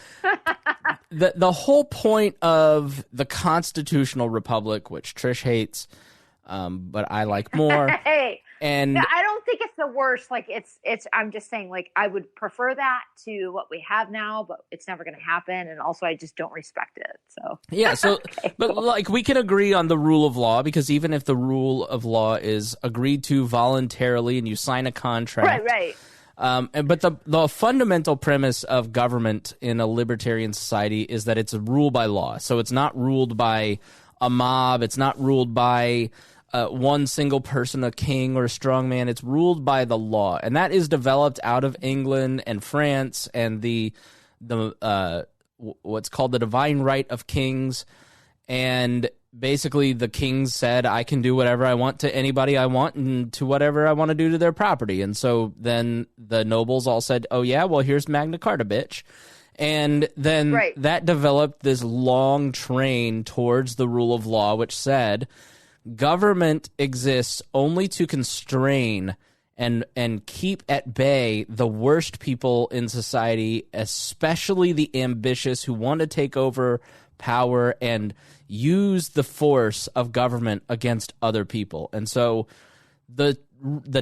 the whole point of the constitutional republic, which Trish hates, but I like more. Hey. And no, I don't think it's the worst. Like, it's, I'm just saying, like, I would prefer that to what we have now, but it's never going to happen. And also, I just don't respect it. So, yeah. So, okay, but cool. like, we can agree on the rule of law, because even if the rule of law is agreed to voluntarily and you sign a contract. Right. But the fundamental premise of government in a libertarian society is that it's ruled by law. So it's not ruled by a mob. It's not ruled by one single person, a king or a strongman. It's ruled by the law, and that is developed out of England and France and the what's called the divine right of kings. And basically, the kings said, I can do whatever I want to anybody I want and to whatever I want to do to their property. And so then the nobles all said, oh, yeah, well, here's Magna Carta, bitch. And then that developed this long train towards the rule of law, which said government exists only to constrain and keep at bay the worst people in society, especially the ambitious who want to take over power and use the force of government against other people. And so the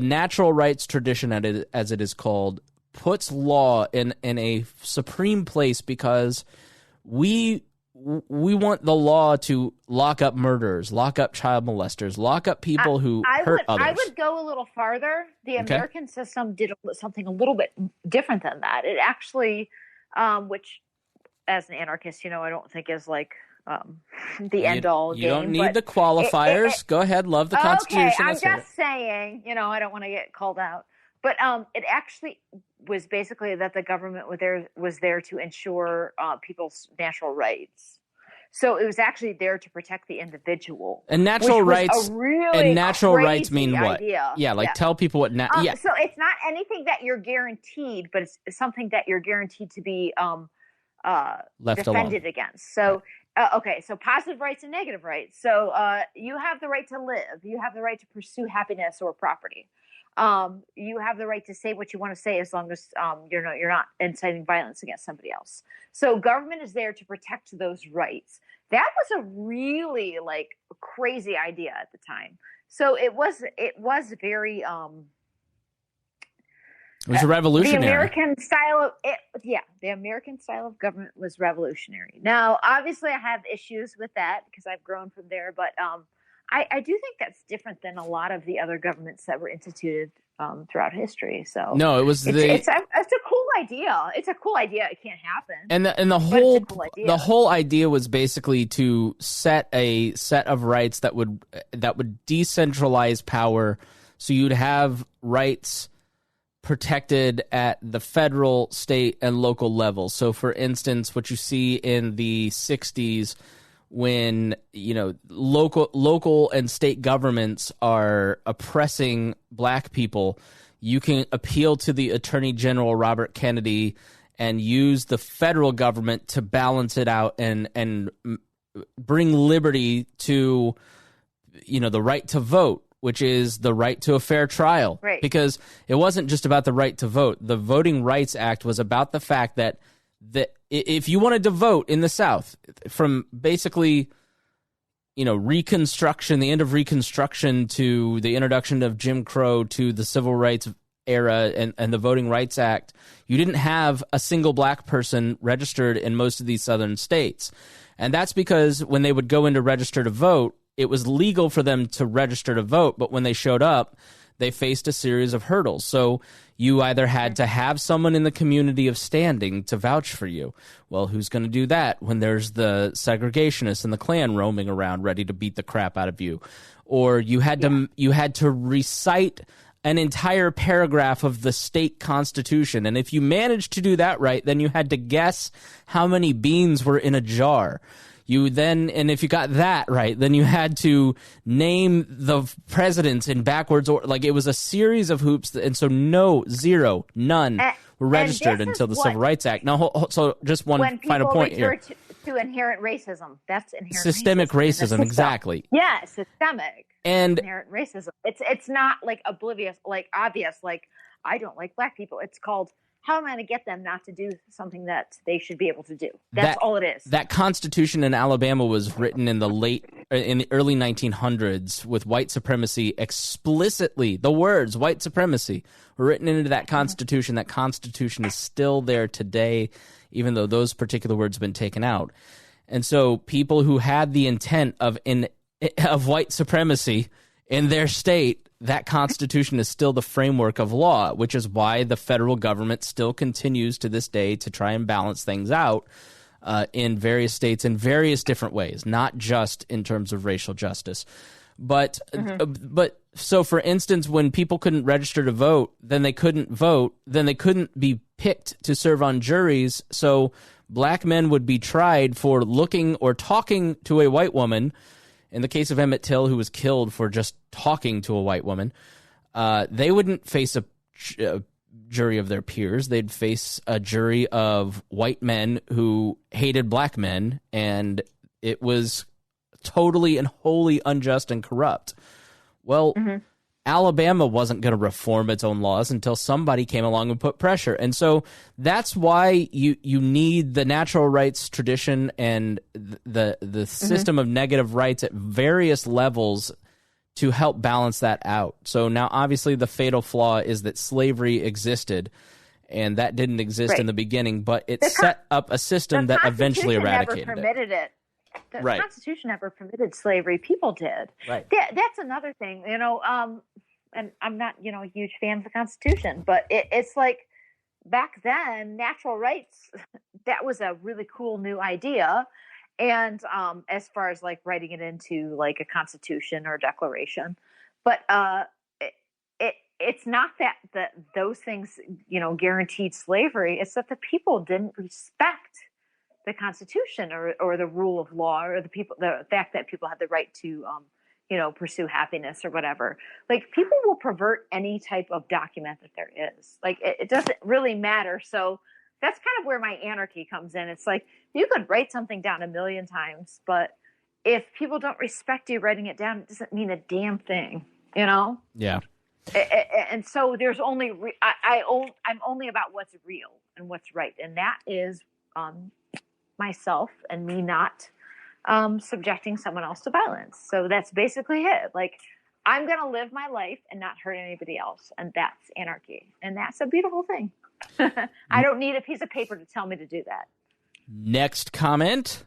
natural rights tradition, as it is called, puts law in a supreme place, because we want the law to lock up murderers, lock up child molesters, lock up people who hurt others. I would go a little farther. The American system did something a little bit different than that. It actually, which as an anarchist, you know, I don't think is like the end all game. You don't need the qualifiers. Go ahead. Love the Constitution. Okay, I'm just saying, you know, I don't want to get called out. But it actually was basically that the government was there to ensure people's natural rights. So it was actually there to protect the individual. And natural rights rights mean what? Idea. Yeah, like tell people what. So it's not anything that you're guaranteed, but it's something that you're guaranteed to be left defended alone. against. So. Okay, so positive rights and negative rights. So you have the right to live. You have the right to pursue happiness or property. You have the right to say what you want to say as long as you're not inciting violence against somebody else. So government is there to protect those rights. That was a really like crazy idea at the time. So it was very it was revolutionary. The American style of government was revolutionary. Now, obviously, I have issues with that because I've grown from there, but I do think that's different than a lot of the other governments that were instituted throughout history. So no, it was it's a cool idea. It's a cool idea. It can't happen. And the whole idea was basically to set a set of rights that would decentralize power, so you'd have rights protected at the federal, state, and local levels. So, for instance, what you see in the 60s when, local and state governments are oppressing black people, you can appeal to the Attorney General Robert Kennedy and use the federal government to balance it out and bring liberty to, the right to vote, which is the right to a fair trial. Right. Because it wasn't just about the right to vote. The Voting Rights Act was about the fact that if you wanted to vote in the South, from basically, Reconstruction, the end of Reconstruction, to the introduction of Jim Crow, to the Civil Rights era and the Voting Rights Act, you didn't have a single black person registered in most of these southern states. And that's because when they would go in to register to vote, it was legal for them to register to vote, but when they showed up, they faced a series of hurdles. So you either had to have someone in the community of standing to vouch for you. Well, who's going to do that when there's the segregationists and the Klan roaming around ready to beat the crap out of you? Or you had to recite an entire paragraph of the state constitution. And if you managed to do that right, then you had to guess how many beans were in a jar. And if you got that right, then you had to name the presidents in backwards order. Like, it was a series of hoops. And so none were registered until the Civil Rights Act. Now, so just one final point here. To inherent racism. That's inherent systemic racism, exactly. Yeah, systemic. And inherent racism. It's not like oblivious, like obvious, like I don't like black people. It's called, how am I going to get them not to do something that they should be able to do? That's all it is. That Constitution in Alabama was written in the early 1900s with white supremacy explicitly. The words white supremacy were written into that Constitution. That Constitution is still there today, even though those particular words have been taken out. And so people who had the intent of white supremacy in their state, that Constitution is still the framework of law, which is why the federal government still continues to this day to try and balance things out in various states in various different ways, not just in terms of racial justice. But so, for instance, when people couldn't register to vote, then they couldn't vote, then they couldn't be picked to serve on juries. So black men would be tried for looking or talking to a white woman. In the case of Emmett Till, who was killed for just talking to a white woman, they wouldn't face a jury of their peers. They'd face a jury of white men who hated black men, and it was totally and wholly unjust and corrupt. Well, Alabama wasn't going to reform its own laws until somebody came along and put pressure. And so that's why you need the natural rights tradition and the system of negative rights at various levels to help balance that out. So now, obviously, the fatal flaw is that slavery existed, and that didn't exist in the beginning, but it set up a system that eventually eradicated never permitted it. The Constitution never permitted slavery. People did. Right. That's another thing, and I'm not, a huge fan of the Constitution, but it's like back then, natural rights, that was a really cool new idea. And as far as like writing it into like a constitution or a declaration, but it's not that those things, guaranteed slavery. It's that the people didn't respect the Constitution or the rule of law or the fact that people had the right to, pursue happiness or whatever. Like, people will pervert any type of document that there is. Like, it doesn't really matter. So that's kind of where my anarchy comes in. It's like, you could write something down 1,000,000 times, but if people don't respect you writing it down, it doesn't mean a damn thing, Yeah. And so there's only, I'm only about what's real and what's right. And that is, myself and me not subjecting someone else to violence. So that's basically it. Like, I'm going to live my life and not hurt anybody else. And that's anarchy. And that's a beautiful thing. I don't need a piece of paper to tell me to do that. Next comment.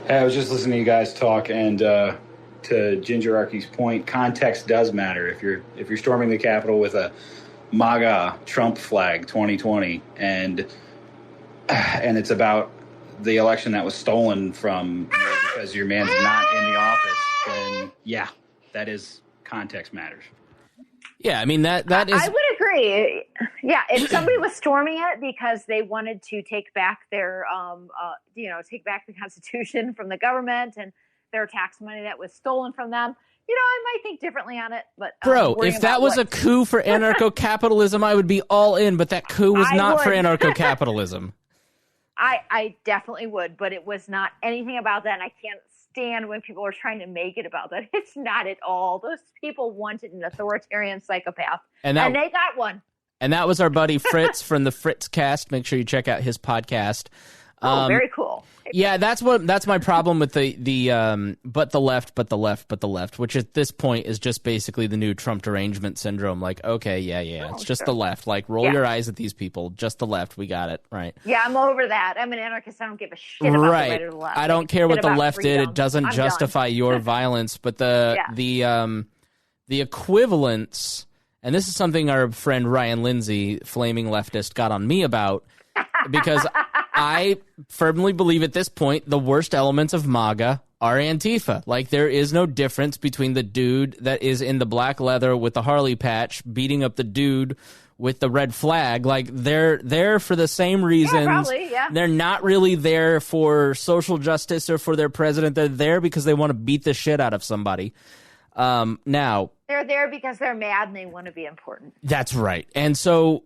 Hey, I was just listening to you guys talk, and to Gingerarchy's point, context does matter. If you're storming the Capitol with a MAGA Trump flag 2020 and it's about the election that was stolen from because your man's not in the office, then yeah, that is, context matters. Yeah, I mean that is. I would agree. Yeah, if somebody was storming it because they wanted to take back their, take back the Constitution from the government and their tax money that was stolen from them, I might think differently on it. But bro, if that was a coup for anarcho-capitalism, I would be all in. But that coup was not for anarcho-capitalism. I definitely would, but it was not anything about that, and I can't stand when people are trying to make it about that. It's not at all. Those people wanted an authoritarian psychopath, and they got one. And that was our buddy Fritz from the Fritz Cast. Make sure you check out his podcast. Very cool. Yeah, that's my problem with the but the left, which at this point is just basically the new Trump derangement syndrome. Like, okay, it's just the left. Like, roll your eyes at these people. Just the left. We got it. Right. Yeah, I'm over that. I'm an anarchist. I don't give a shit about the right or the left. I don't care what the left did. It doesn't justify your violence. But the equivalence, and this is something our friend Ryan Lindsay, flaming leftist, got on me about, because I firmly believe at this point the worst elements of MAGA are Antifa. Like, there is no difference between the dude that is in the black leather with the Harley patch beating up the dude with the red flag. Like, they're there for the same reasons. Yeah, probably, yeah. They're not really there for social justice or for their president. They're there because they want to beat the shit out of somebody. Now, they're there because they're mad and they want to be important. That's right. And so,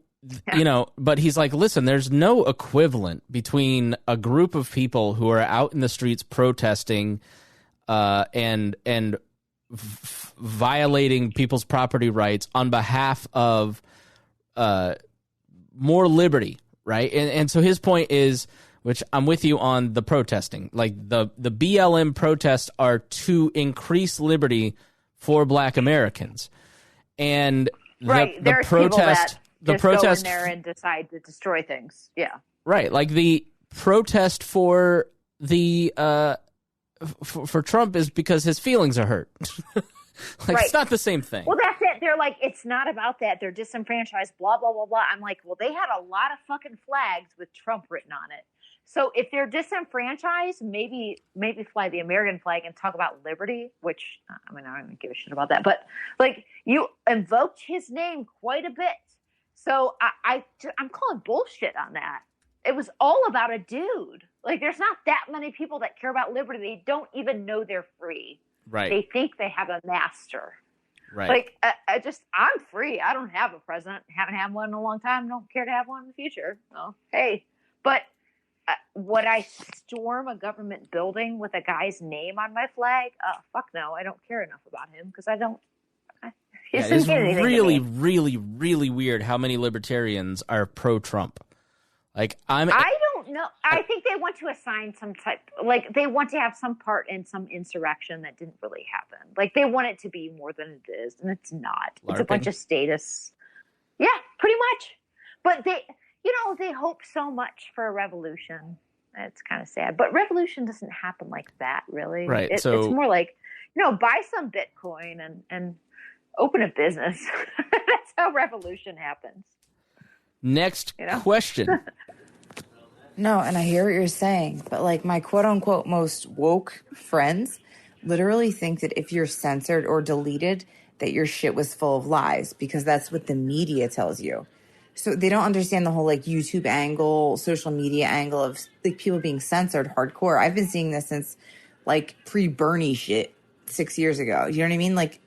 but he's like, listen, there's no equivalent between a group of people who are out in the streets protesting and violating people's property rights on behalf of more liberty, right? And so his point is, which I'm with you on the protesting, like the BLM protests are to increase liberty for Black Americans. And the protest... The protest go in there and decide to destroy things. Yeah. Right. Like the protest for the for Trump is because his feelings are hurt. It's not the same thing. Well, that's it. They're like, it's not about that. They're disenfranchised, blah, blah, blah, blah. I'm like, well, they had a lot of fucking flags with Trump written on it. So if they're disenfranchised, maybe fly the American flag and talk about liberty, which, I mean, I don't even give a shit about that. But like, you invoked his name quite a bit. So I'm calling bullshit on that. It was all about a dude. Like, there's not that many people that care about liberty. They don't even know they're free. Right. They think they have a master. Right. Like, I'm free. I don't have a president. Haven't had one in a long time. Don't care to have one in the future. Well, hey. But would I storm a government building with a guy's name on my flag? Fuck no. I don't care enough about him because I don't. It's really, really, really weird how many libertarians are pro-Trump. Like, I don't know. I think they want to assign some type, like they want to have some part in some insurrection that didn't really happen. Like, they want it to be more than it is, and it's not. LARPing? It's a bunch of status. Yeah, pretty much. But they hope so much for a revolution. It's kind of sad. But revolution doesn't happen like that, really. Right. It's more like, buy some Bitcoin and open a business. That's how revolution happens. Next question. No, and I hear what you're saying, but like my quote unquote most woke friends literally think that if you're censored or deleted, that your shit was full of lies because that's what the media tells you. So they don't understand the whole like YouTube angle, social media angle of like people being censored hardcore. I've been seeing this since like pre-Bernie shit 6 years ago. You know what I mean? Like,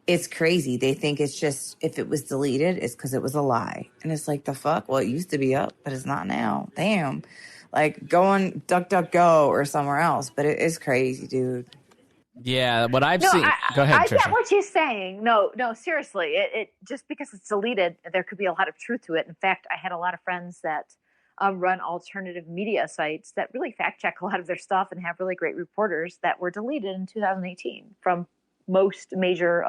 it's crazy. They think it's just, if it was deleted, it's because it was a lie. And it's like, the fuck? Well, it used to be up, but it's not now. Damn. Like, go on DuckDuckGo or somewhere else. But it is crazy, dude. Yeah, what I've seen. Go ahead, I Tricia. get what she's saying. No, seriously. It just because it's deleted, there could be a lot of truth to it. In fact, I had a lot of friends that run alternative media sites that really fact check a lot of their stuff and have really great reporters that were deleted in 2018 from most major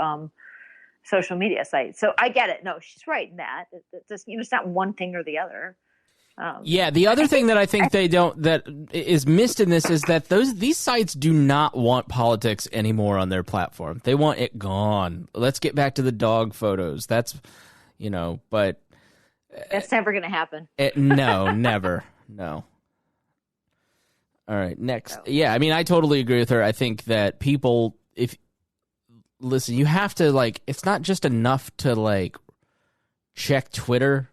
social media sites. So I get it. No, she's right in that. It's not one thing or the other. The other thing that I think that is missed in this is that these sites do not want politics anymore on their platform. They want it gone. Let's get back to the dog photos. That's, but that's never going to happen. No, never. No. All right, next. Yeah, I mean, I totally agree with her. I think that people, listen, you have to, like, it's not just enough to, like, check Twitter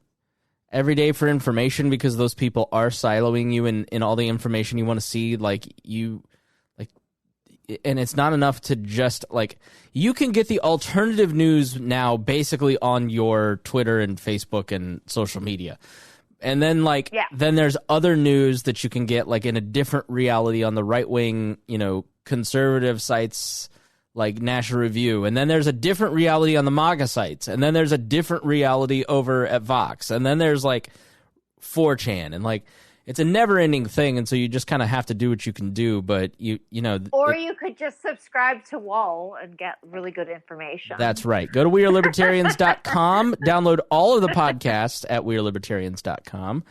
every day for information, because those people are siloing you in all the information you want to see. And it's not enough to just, like, you can get the alternative news now basically on your Twitter and Facebook and social media. And then, like, then there's other news that you can get, like, in a different reality on the right-wing, conservative sites like National Review. And then there's a different reality on the MAGA sites. And then there's a different reality over at Vox. And then there's, like, 4chan. And, like, it's a never-ending thing, and so you just kind of have to do what you can do. But you could just subscribe to Wall and get really good information. That's right. Go to wearelibertarians.com. Download all of the podcasts at wearelibertarians.com.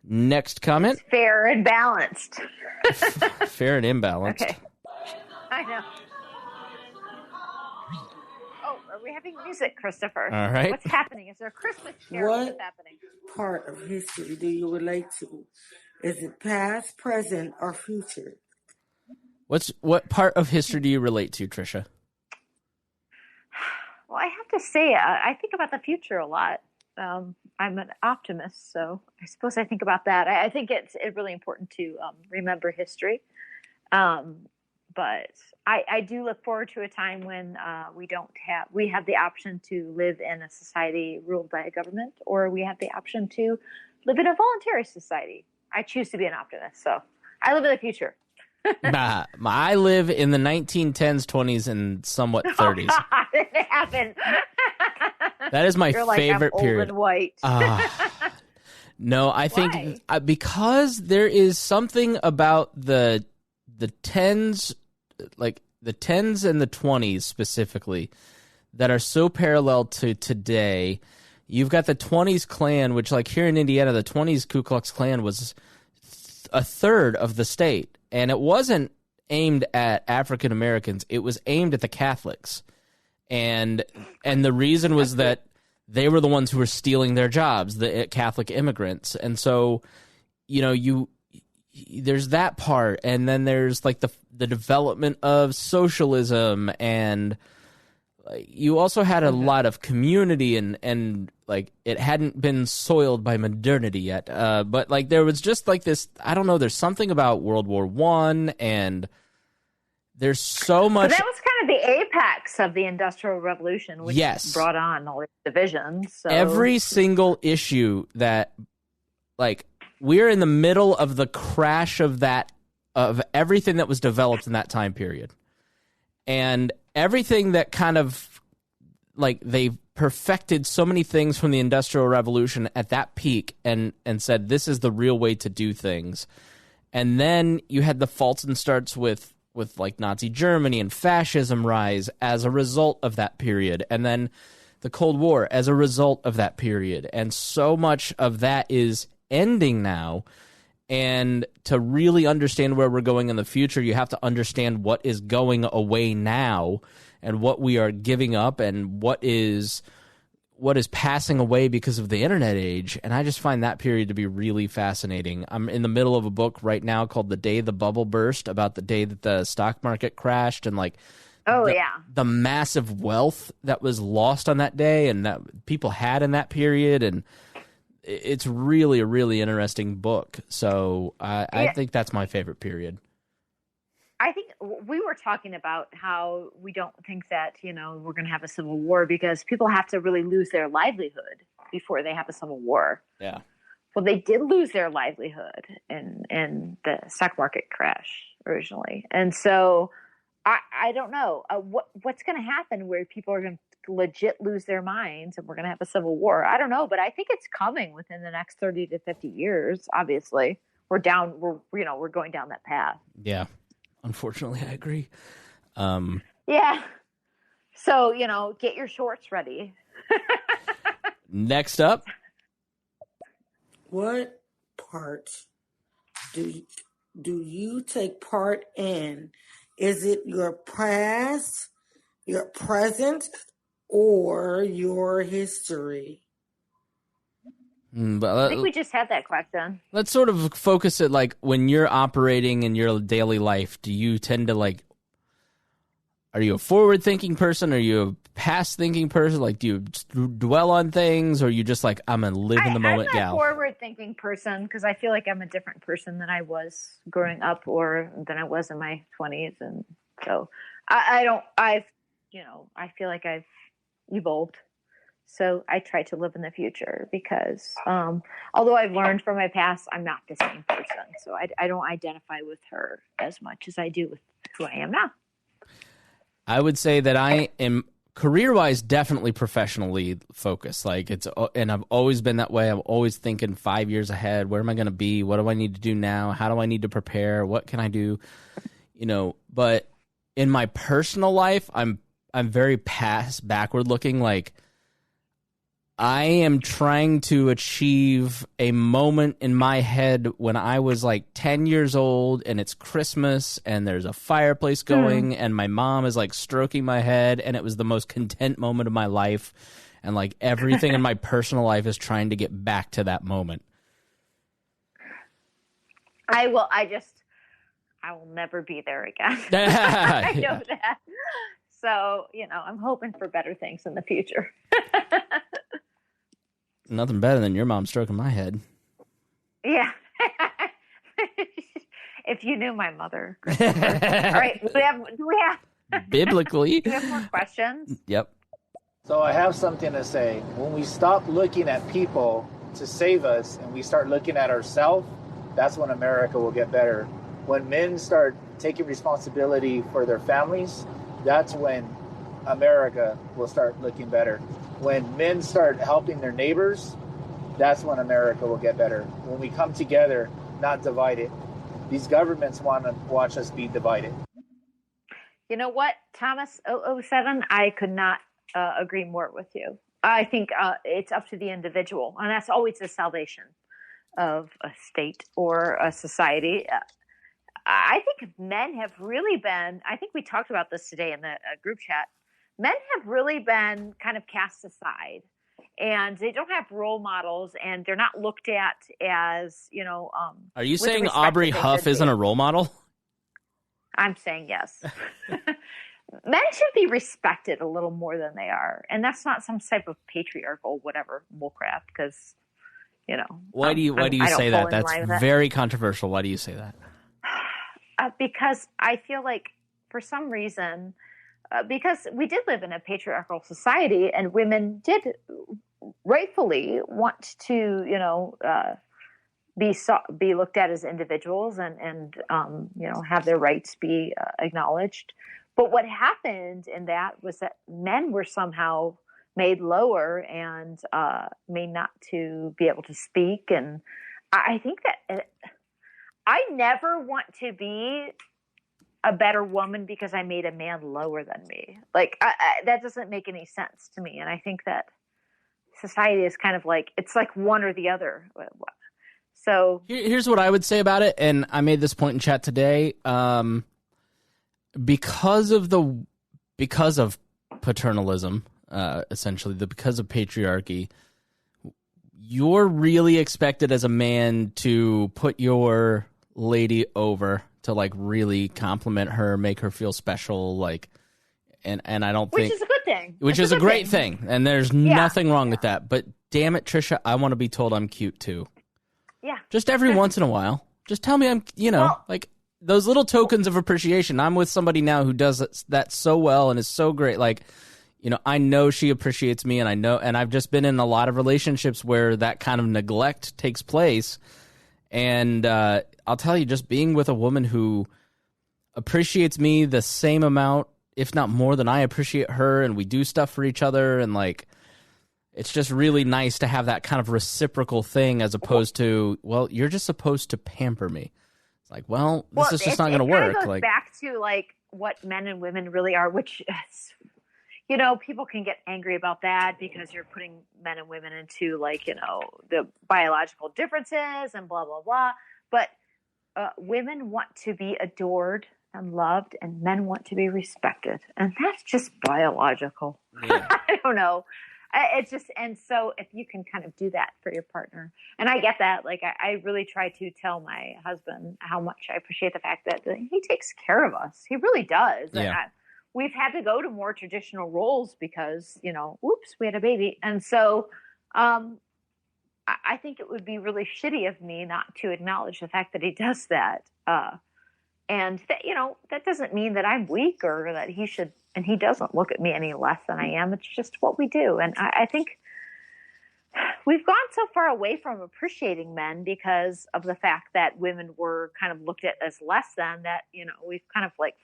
Next comment. It's fair and balanced. Fair and imbalanced. Okay. I know. Oh, are we having music, Christopher? All right. What's happening? Is there a Christmas carol? What's happening? Part of history do you relate to? Is it past, present, or future? What part of history do you relate to, Tricia? Well, I have to say, I think about the future a lot. I'm an optimist, so I suppose I think about that. I think it's really important to remember history. But I do look forward to a time when we have the option to live in a society ruled by a government, or we have the option to live in a voluntary society. I choose to be an optimist, so I live in the future. I live in the 1910s, 20s, and somewhat 30s. Oh, God, it happened. That is my favorite I'm period. Old and white. No, I think because there is something about the 10s, like the 10s and the 20s specifically, that are so parallel to today. You've got the 20s Klan, which, like, here in Indiana, the 20s Ku Klux Klan was a third of the state. And it wasn't aimed at African Americans. It was aimed at the Catholics. And the reason was that they were the ones who were stealing their jobs, the Catholic immigrants. And so, there's that part. And then there's, like, the development of socialism, and you also had a lot of community, and like, it hadn't been soiled by modernity yet. But, like, there was just, like, this, I don't know, there's something about World War I, and there's so much. But that was kind of the apex of the Industrial Revolution, which brought on all these divisions. So. Every single issue that, like, we're in the middle of the crash of everything that was developed in that time period. And everything that kind of, like, they perfected so many things from the Industrial Revolution at that peak and said, this is the real way to do things. And then you had the faults and starts with like Nazi Germany and fascism rise as a result of that period. And then the Cold War as a result of that period. And so much of that is ending now. And to really understand where we're going in the future, you have to understand what is going away now and what we are giving up and what is passing away because of the internet age. And I just find that period to be really fascinating. I'm in the middle of a book right now called The Day the Bubble Burst, about the day that the stock market crashed, and, like, the massive wealth that was lost on that day and that people had in that period. And it's really a really interesting book. So I think that's my favorite period. I think we were talking about how we don't think that, we're going to have a civil war because people have to really lose their livelihood before they have a civil war. Yeah. Well, they did lose their livelihood in the stock market crash originally. And so I don't know what's going to happen where people are going to legit lose their minds and we're going to have a civil war. I don't know, but I think it's coming within the next 30 to 50 years. Obviously, we're going down that path. Yeah. Unfortunately, I agree. Yeah. So, get your shorts ready. Next up. What part do you take part in? Is it your past, your present, or your history? But I think we just had that question. Let's sort of focus it, like, when you're operating in your daily life, do you tend to, like, Are you a forward-thinking person? Are you a past-thinking person? Like, do you just dwell on things, or are you just like, I'm a live-in-the-moment gal? I'm a forward-thinking person because I feel like I'm a different person than I was growing up or than I was in my 20s. And so I feel like I've evolved. So I try to live in the future because although I've learned from my past, I'm not the same person. So I don't identify with her as much as I do with who I am now. I would say that I am career-wise definitely professionally focused. Like and I've always been that way. I'm always thinking 5 years ahead. Where am I going to be? What do I need to do now? How do I need to prepare? What can I do? But in my personal life, I'm very backward looking. Like, I am trying to achieve a moment in my head when I was like 10 years old and it's Christmas and there's a fireplace going and my mom is like stroking my head and it was the most content moment of my life. And like everything in my personal life is trying to get back to that moment. I will never be there again. I know that. So, I'm hoping for better things in the future. Nothing better than your mom stroking my head. Yeah. If you knew my mother. All right. Do we have biblically? Do we have more questions? Yep. So I have something to say. When we stop looking at people to save us and we start looking at ourselves, that's when America will get better. When men start taking responsibility for their families, that's when America will start looking better. When men start helping their neighbors, that's when America will get better. When we come together, not divided. These governments want to watch us be divided. You know what, Thomas 007, I could not agree more with you. I think it's up to the individual, and that's always the salvation of a state or a society. I think men have really been, I think we talked about this today in the group chat, men have really been kind of cast aside, and they don't have role models, and they're not looked at as, Are you saying Aubrey Huff isn't a role model? I'm saying yes. Men should be respected a little more than they are, and that's not some type of patriarchal whatever bullcrap, because, Why do you say that? That's very controversial. Why do you say that? Because I feel like for some reason, because we did live in a patriarchal society, and women did rightfully want to, be looked at as individuals and have their rights be acknowledged. But what happened in that was that men were somehow made lower and made not to be able to speak. And I think that I never want to be a better woman because I made a man lower than me. Like, that doesn't make any sense to me. And I think that society is kind of like, it's like one or the other. So here's what I would say about it. And I made this point in chat today. Because of paternalism, essentially, because of patriarchy, you're really expected as a man to put your lady over, to like really compliment her, make her feel special, like, and I don't think, which is a good thing, which is a great thing, and there's nothing wrong with that. But damn it, Tricia, I want to be told I'm cute too. Yeah, just every once in a while, just tell me I'm, like those little tokens of appreciation. I'm with somebody now who does that so well and is so great. Like, I know she appreciates me, and I've just been in a lot of relationships where that kind of neglect takes place. And I'll tell you, just being with a woman who appreciates me the same amount, if not more than I appreciate her, and we do stuff for each other, and like, it's just really nice to have that kind of reciprocal thing, as opposed to, well, you're just supposed to pamper me. It's like, well, this is just not going to work. It goes like, back to like what men and women really are, which is, people can get angry about that because you're putting men and women into like, the biological differences and blah, blah, blah. But women want to be adored and loved, and men want to be respected. And that's just biological. Yeah. I don't know. It's just, and so if you can kind of do that for your partner, and I get that, like I really try to tell my husband how much I appreciate the fact that he takes care of us. He really does. Yeah. And we've had to go to more traditional roles because, whoops, we had a baby. And so I think it would be really shitty of me not to acknowledge the fact that he does that. And that, that doesn't mean that I'm weak or that he should, and he doesn't look at me any less than I am. It's just what we do. And I think we've gone so far away from appreciating men because of the fact that women were kind of looked at as less than that, we've kind of like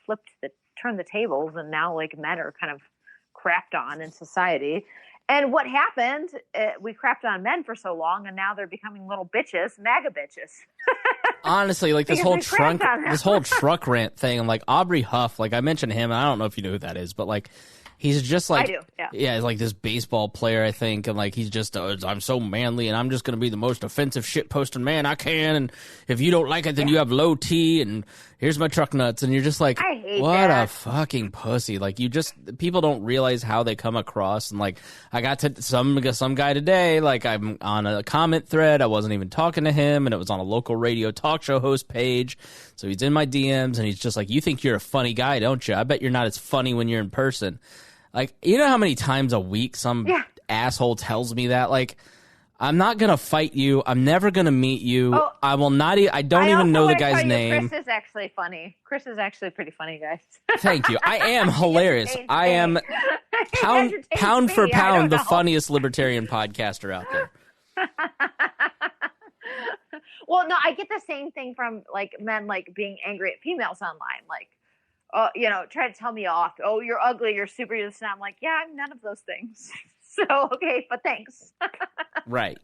turned the tables, and now like men are kind of crapped on in society. And what happened, we crapped on men for so long, and now they're becoming little bitches, MAGA bitches. Honestly, like this whole truck rant thing, and like Aubrey Huff, like I mentioned him, and I don't know if you know who that is, but like he's just like, I do, yeah, he's like this baseball player, I think, and like he's just, I'm so manly, and I'm just gonna be the most offensive shit posting man I can, and if you don't like it, then you have low T, and here's my truck nuts, and you're just like, I hate what that. a fucking pussy. Like people don't realize how they come across, and like I got to some guy today, like I'm on a comment thread, I wasn't even talking to him, and it was on a local radio talk show host page, so he's in my DMs, and he's just like, you think you're a funny guy, don't you? I bet you're not as funny when you're in person. Like, you know how many times a week some asshole tells me that? Like, I'm not going to fight you. I'm never going to meet you. Oh, I will not. I don't even know the guy's name. Chris is actually funny. Chris is actually pretty funny, guys. Thank you. I am hilarious. I am pound for pound the funniest libertarian podcaster out there. Well, no, I get the same thing from like men like being angry at females online. Like, try to tell me off. Oh, you're ugly. You're super this and I'm like, yeah, I'm none of those things. So, okay, but thanks. Right.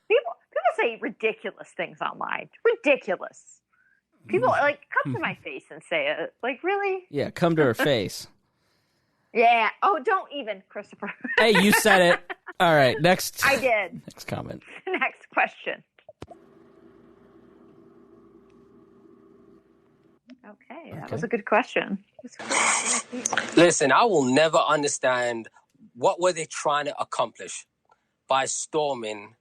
People say ridiculous things online. Ridiculous. People like come to my face and say it. Like, really? Yeah, come to her face. Yeah. Oh, don't even, Christopher. Hey, you said it. All right, next. I did. Next comment. Next question. Okay, that was a good question. Listen, I will never understand what were they trying to accomplish by storming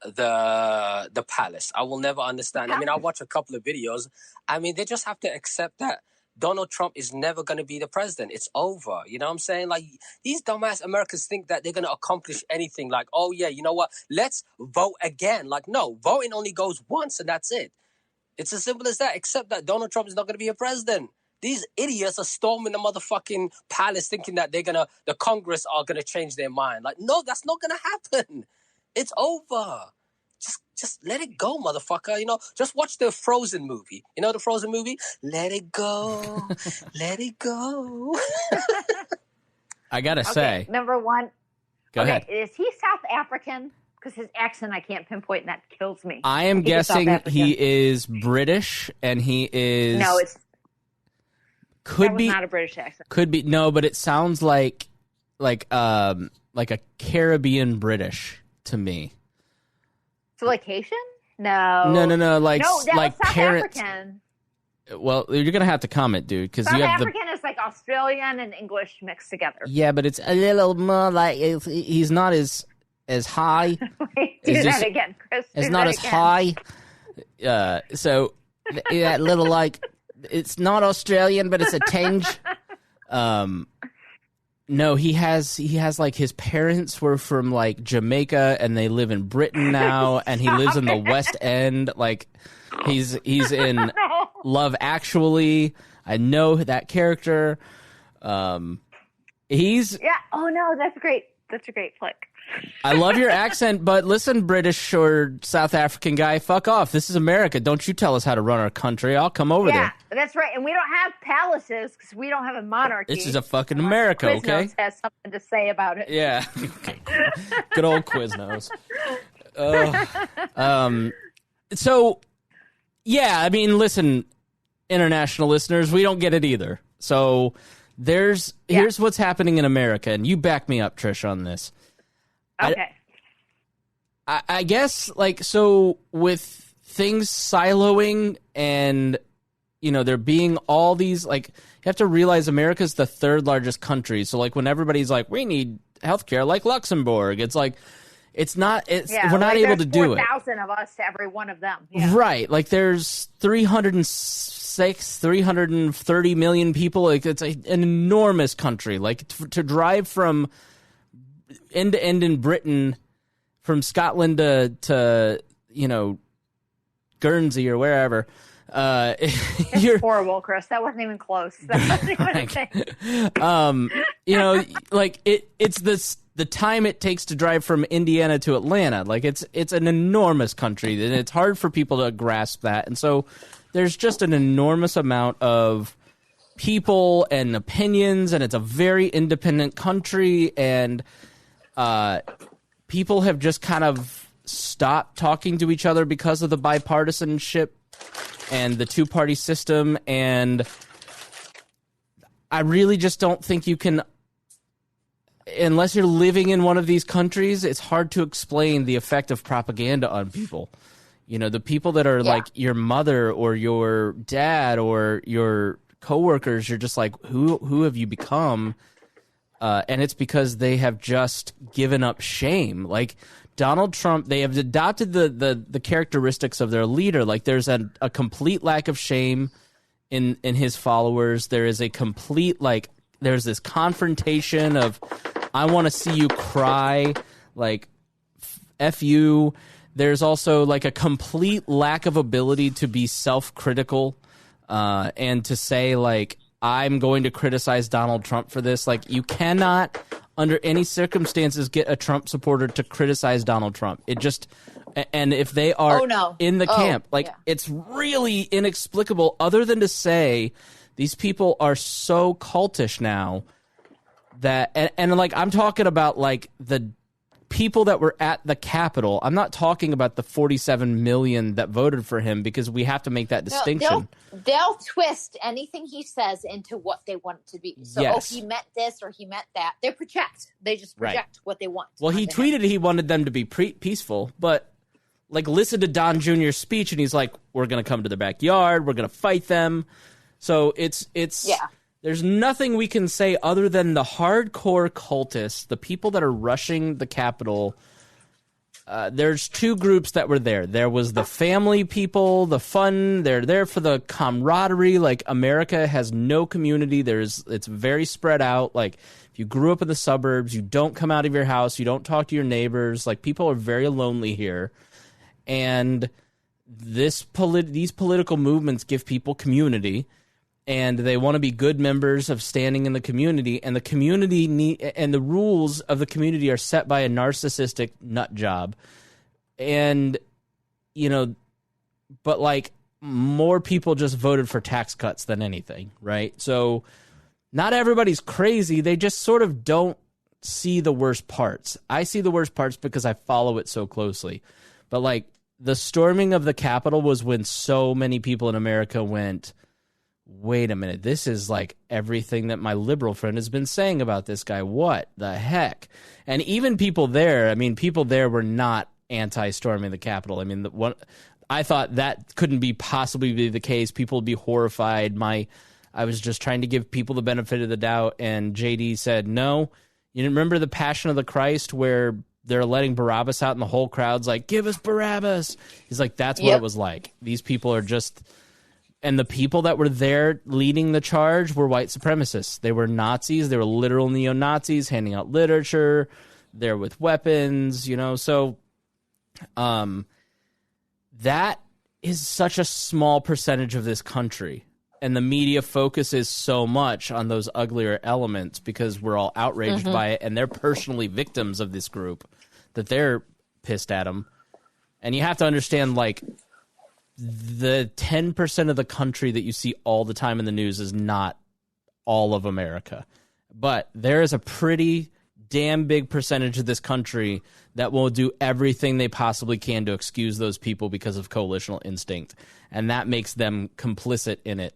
the palace. I will never understand. I mean, I watch a couple of videos. I mean, they just have to accept that Donald Trump is never going to be the president. It's over. You know what I'm saying? Like, these dumbass Americans think that they're going to accomplish anything. Like, oh, yeah, you know what? Let's vote again. Like, no, voting only goes once and that's it. It's as simple as that, except that Donald Trump is not going to be a president. These idiots are storming the motherfucking palace thinking that the Congress are going to change their mind. Like, no, that's not going to happen. It's over. Just let it go, motherfucker. Just watch the Frozen movie. You know the Frozen movie? Let it go. Let it go. I got to say. Number one. Go ahead. Is he South African? Because his accent I can't pinpoint, and that kills me. I am guessing he is British, and he is... No, Could be not a British accent. Could be no, but it sounds like a Caribbean British to me. So like Haitian? No. No. Like South parents. African. Well, you're gonna have to comment, dude, because you have African is like Australian and English mixed together. Yeah, but it's a little more like he's not as high. Wait, do that again, Chris. It's not as high. So that little like. It's not Australian, but it's a tinge. No, he has like his parents were from like Jamaica and they live in Britain now, and he lives in the West End. Like he's in Love Actually. I know that character. He's Oh no, that's great. That's a great flick. I love your accent, but listen, British or South African guy, fuck off. This is America. Don't you tell us how to run our country. I'll come over there. Yeah, that's right. And we don't have palaces because we don't have a monarchy. This is a fucking America, okay? Quiznos has something to say about it. Yeah. Good old Quiznos. So, yeah, I mean, listen, international listeners, we don't get it either. So here's what's happening in America, and you back me up, Trish, on this. Okay. I guess, like, so with things siloing and, there being all these, like, you have to realize America's the third largest country. So, like, when everybody's like, we need healthcare like Luxembourg, it's like, we're not able to do it. 4,000 of us to every one of them. Yeah. Right. Like, there's 370 330 million people. Like, it's an enormous country. Like, to drive from end to end in Britain, from Scotland to Guernsey or wherever. It's horrible, Chris. That wasn't even close. That wasn't even it's the time it takes to drive from Indiana to Atlanta. Like, it's an enormous country, and it's hard for people to grasp that. And so there's just an enormous amount of people and opinions, and it's a very independent country, and people have just kind of stopped talking to each other because of the bipartisanship and the two-party system. And I really just don't think you can, unless you're living in one of these countries, it's hard to explain the effect of propaganda on people. The people that are like your mother or your dad or your coworkers, you're just like, who have you become? And it's because they have just given up shame. Like, Donald Trump, they have adopted the characteristics of their leader. Like, there's a complete lack of shame in his followers. There is a complete, there's this confrontation of, I want to see you cry, like, F you. There's also, like, a complete lack of ability to be self-critical and to say, like, I'm going to criticize Donald Trump for this. Like, you cannot, under any circumstances, get a Trump supporter to criticize Donald Trump. It just, and if they are in the camp, it's really inexplicable, other than to say these people are so cultish now that, and like, I'm talking about, like, the people that were at the Capitol. I'm not talking about the 47 million that voted for him, because we have to make that distinction. They'll twist anything he says into what they want it to be. So, he meant this or he meant that. They project. They just project what they want. Well, he tweeted he wanted them to be peaceful, but, like, listen to Don Jr.'s speech, and he's like, we're going to come to their backyard. We're going to fight them. So it's there's nothing we can say other than the hardcore cultists, the people that are rushing the Capitol. There's two groups that were there. There was the family people, the fun. They're there for the camaraderie. Like, America has no community. It's very spread out. Like, if you grew up in the suburbs, you don't come out of your house, you don't talk to your neighbors. Like, people are very lonely here. And these political movements give people community. And they want to be good members of standing in the community, and the community and the rules of the community are set by a narcissistic nut job. And, but, like, more people just voted for tax cuts than anything, right? So not everybody's crazy. They just sort of don't see the worst parts. I see the worst parts because I follow it so closely. But, like, the storming of the Capitol was when so many people in America went, wait a minute, this is like everything that my liberal friend has been saying about this guy. What the heck? And even people there were not anti-storming the Capitol. I mean, I thought that couldn't be possibly be the case. People would be horrified. I was just trying to give people the benefit of the doubt, and JD said, no. You remember the Passion of the Christ where they're letting Barabbas out and the whole crowd's like, give us Barabbas. He's like, that's what it was like. These people are just... And the people that were there leading the charge were white supremacists. They were Nazis. They were literal neo-Nazis handing out literature. They're with weapons, So that is such a small percentage of this country. And the media focuses so much on those uglier elements because we're all outraged by it. And they're personally victims of this group that they're pissed at them. And you have to understand, like, the 10% of the country that you see all the time in the news is not all of America. But there is a pretty damn big percentage of this country that will do everything they possibly can to excuse those people because of coalitional instinct. And that makes them complicit in it.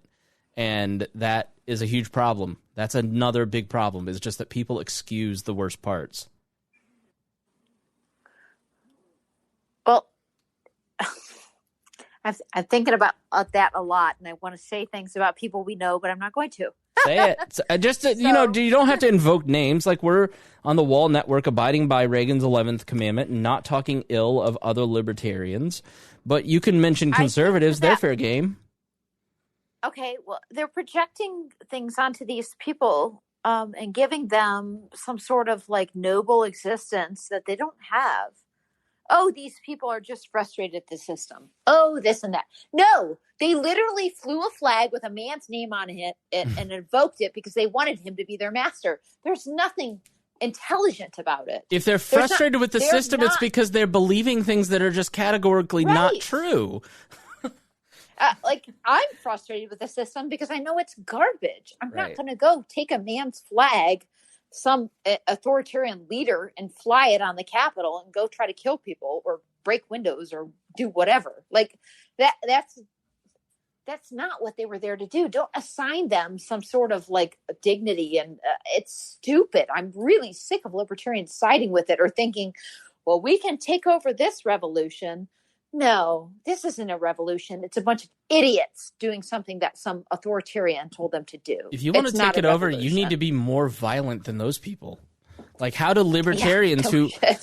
And that is a huge problem. That's another big problem, is just that people excuse the worst parts. Well, I'm thinking about that a lot, and I want to say things about people we know, but I'm not going to. Say it. Just, you don't have to invoke names. Like, we're on the Wall Network abiding by Reagan's 11th commandment and not talking ill of other libertarians. But you can mention conservatives. They're fair game. Okay, well, they're projecting things onto these people and giving them some sort of like noble existence that they don't have. Oh, these people are just frustrated at the system. Oh, this and that. No, they literally flew a flag with a man's name on it and invoked it because they wanted him to be their master. There's nothing intelligent about it. If they're frustrated with the system, it's because they're believing things that are just categorically not true. Like, I'm frustrated with the system because I know it's garbage. I'm not going to go take a man's flag, some authoritarian leader, and fly it on the Capitol and go try to kill people or break windows or do whatever. Like, that's not what they were there to do. Don't assign them some sort of like dignity. And it's stupid. I'm really sick of libertarians siding with it or thinking, well, we can take over this revolution. No, this isn't a revolution. It's a bunch of idiots doing something that some authoritarian told them to do. If you want to take it over, you need to be more violent than those people. Like, how do libertarians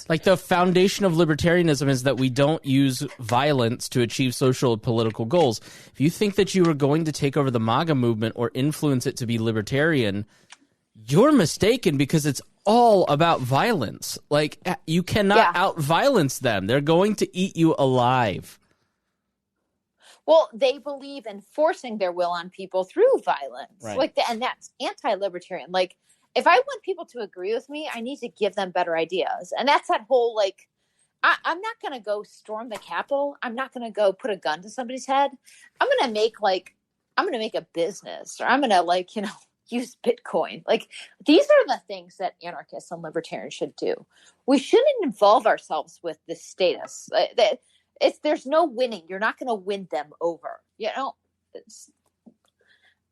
like, the foundation of libertarianism is that we don't use violence to achieve social and political goals. If you think that you are going to take over the MAGA movement or influence it to be libertarian, you're mistaken, because it's all about violence. Like, you cannot out-violence them. They're going to eat you alive. Well, they believe in forcing their will on people through violence. Right. And that's anti-libertarian. Like, if I want people to agree with me, I need to give them better ideas. And that's that whole, like, I'm not going to go storm the Capitol. I'm not going to go put a gun to somebody's head. I'm going to make a business, or I'm going to, use Bitcoin. Like, these are the things that anarchists and libertarians should do. We shouldn't involve ourselves with the status. There's no winning. You're not going to win them over.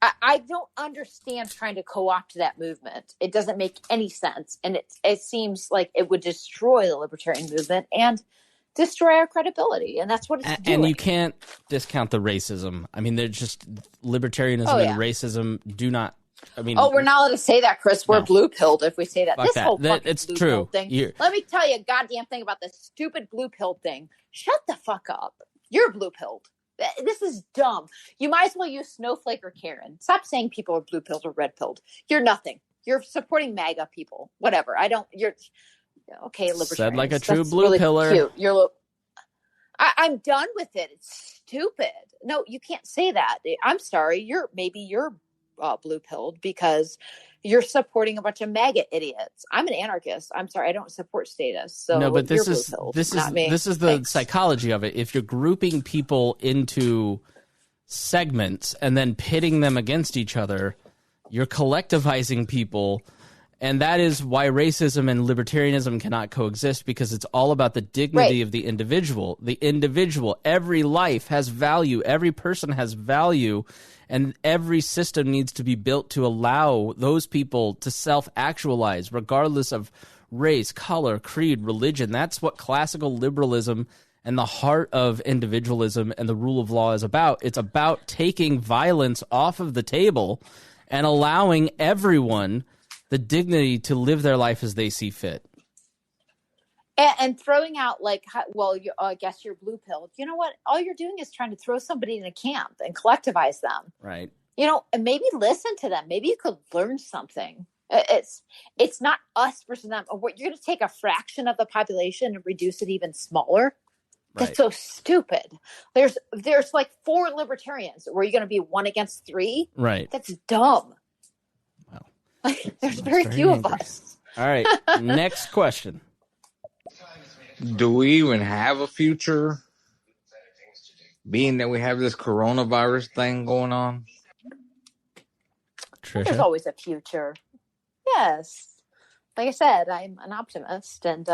I don't understand trying to co-opt that movement. It doesn't make any sense. And it seems like it would destroy the libertarian movement and destroy our credibility. And that's what it's doing. And you can't discount the racism. I mean, they're just libertarianism and racism do not. I mean, we're not allowed to say that, Chris. We're blue-pilled if we say that. This whole fucking it's blue-pilled true. thing. Let me tell you a goddamn thing about this stupid blue-pilled thing. Shut the fuck up. You're blue-pilled. This is dumb. You might as well use Snowflake or Karen. Stop saying people are blue-pilled or red-pilled. You're nothing. You're supporting MAGA people. Whatever. You're okay, libertarians. Said like a true blue-pillar. Really cute. I'm done with it. It's stupid. No, you can't say that. I'm sorry. You're blue-pilled because you're supporting a bunch of MAGA idiots. I'm an anarchist. I'm sorry, I don't support status. So no, but this is the Thanks. psychology of it. If you're grouping people into segments and then pitting them against each other, you're collectivizing people, and that is why racism and libertarianism cannot coexist, because it's all about the dignity of the individual. The individual, every life has value. Every person has value. And every system needs to be built to allow those people to self-actualize, regardless of race, color, creed, religion. That's what classical liberalism and the heart of individualism and the rule of law is about. It's about taking violence off of the table and allowing everyone the dignity to live their life as they see fit. And throwing out I guess you're blue-pilled. You know what? All you're doing is trying to throw somebody in a camp and collectivize them. Right. And maybe listen to them. Maybe you could learn something. It's not us versus them. You're going to take a fraction of the population and reduce it even smaller. Right. That's so stupid. There's like 4 libertarians. Were you going to be 1 against 3? Right. That's dumb. Wow. There's very few of us. All right. Next question. Do we even have a future, being that we have this coronavirus thing going on? Tricia? There's always a future. Yes. Like I said, I'm an optimist, and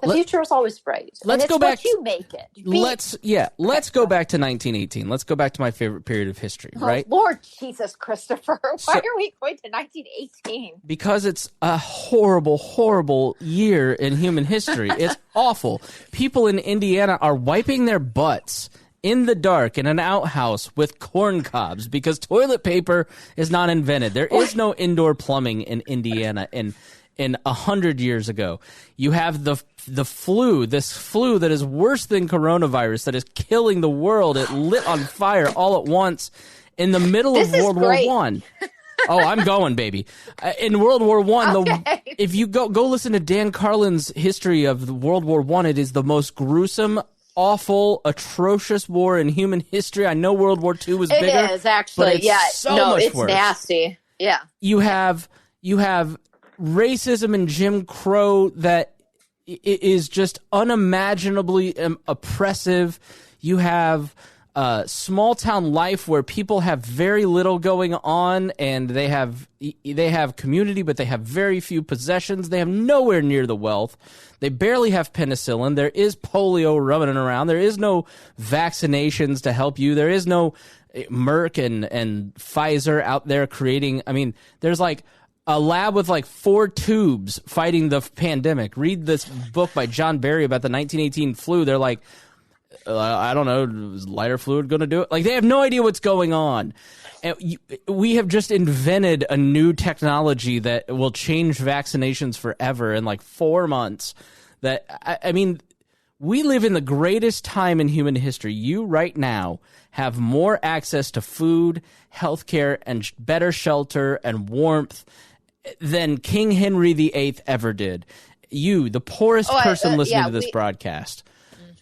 the future is always bright. Let's go back. What you make it. Let's go back to 1918. Let's go back to my favorite period of history, right? Lord Jesus, Christopher. Why are we going to 1918? Because it's a horrible, horrible year in human history. It's awful. People in Indiana are wiping their butts in the dark in an outhouse with corn cobs because toilet paper is not invented. There is no indoor plumbing in Indiana. And in 100 years ago. You have the flu, this flu that is worse than coronavirus, that is killing the world. It lit on fire all at once in the middle of World War I. Oh, I'm going, baby. In World War I, if you go listen to Dan Carlin's history of the World War I, it is the most gruesome, awful, atrocious war in human history. I know World War II was bigger. It is, actually. But it's much worse. Nasty. Yeah. You have racism and Jim Crow that is just unimaginably oppressive. You have small town life where people have very little going on, and they have community, but they have very few possessions. They have nowhere near the wealth. They barely have penicillin. There is polio running around. There is no vaccinations to help you. There is no Merck and Pfizer out there creating. I mean, there's like a lab with like 4 tubes fighting the pandemic. Read this book by John Barry about the 1918 flu. They're like, I don't know, is lighter fluid going to do it? Like, they have no idea what's going on. And we have just invented a new technology that will change vaccinations forever in like 4 months. That I mean, we live in the greatest time in human history. You right now have more access to food, healthcare, and better shelter and warmth than King Henry VIII ever did. You, the poorest person listening to this broadcast.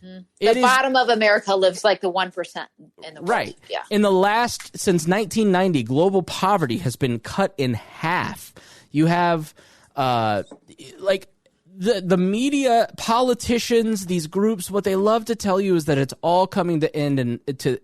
Mm-hmm. The bottom of America lives like the 1% in the world. Right. Yeah. Since 1990, global poverty has been cut in half. You have like the media, politicians, these groups, what they love to tell you is that it's all coming to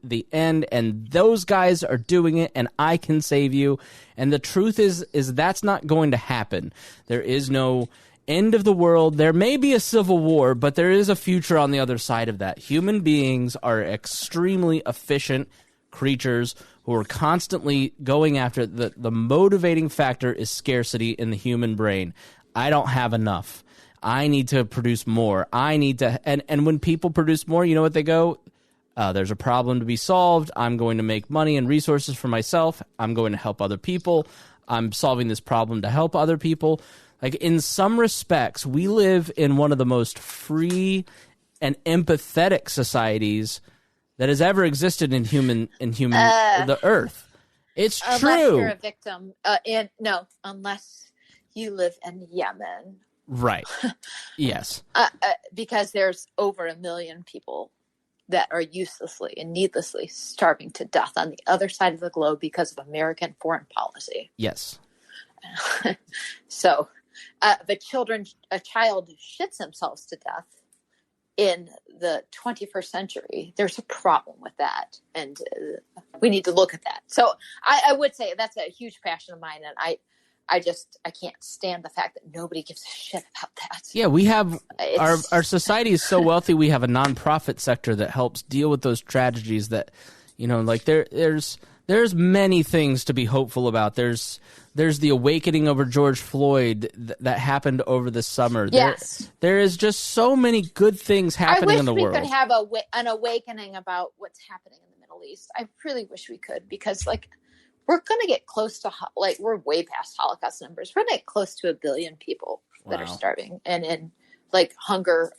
the end, and those guys are doing it, and I can save you. And the truth is that's not going to happen. There is no end of the world. There may be a civil war, but there is a future on the other side of that. Human beings are extremely efficient creatures who are constantly going after the motivating factor is scarcity in the human brain. I don't have enough. I need to produce more. I need to, and when people produce more, you know what they go? There's a problem to be solved. I'm going to make money and resources for myself. I'm going to help other people. I'm solving this problem to help other people. Like, in some respects, we live in one of the most free and empathetic societies that has ever existed in the earth. It's unless true. Unless you're a victim. Unless you live in Yemen. Right. Yes. Because there's over 1 million people that are uselessly and needlessly starving to death on the other side of the globe because of American foreign policy. Yes. So, if a child shits themselves to death in the 21st century, there's a problem with that. And we need to look at that. So I would say that's a huge passion of mine. And I can't stand the fact that nobody gives a shit about that. Yeah, we have our society is so wealthy. We have a nonprofit sector that helps deal with those tragedies. That, you know, like there's many things to be hopeful about. There's the awakening over George Floyd that happened over the summer. Yes, there is just so many good things happening in the world. I wish we could have an awakening about what's happening in the Middle East. I really wish we could, because like, we're going to get close to, like, we're way past Holocaust numbers. We're going to get close to 1 billion people that are starving and in, like, hunger,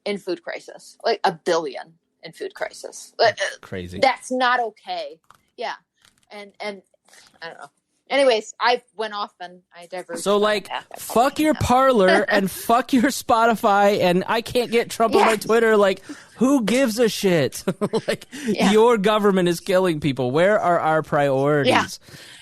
in food crisis. Like, 1 billion in food crisis. Crazy. That's not okay. Yeah. And I don't know. Anyways, I went off and I diverged. So, like, fuck your Parler and fuck your Spotify, and I can't get Trump on my Twitter. Like, who gives a shit? Like, your government is killing people. Where are our priorities? Yeah.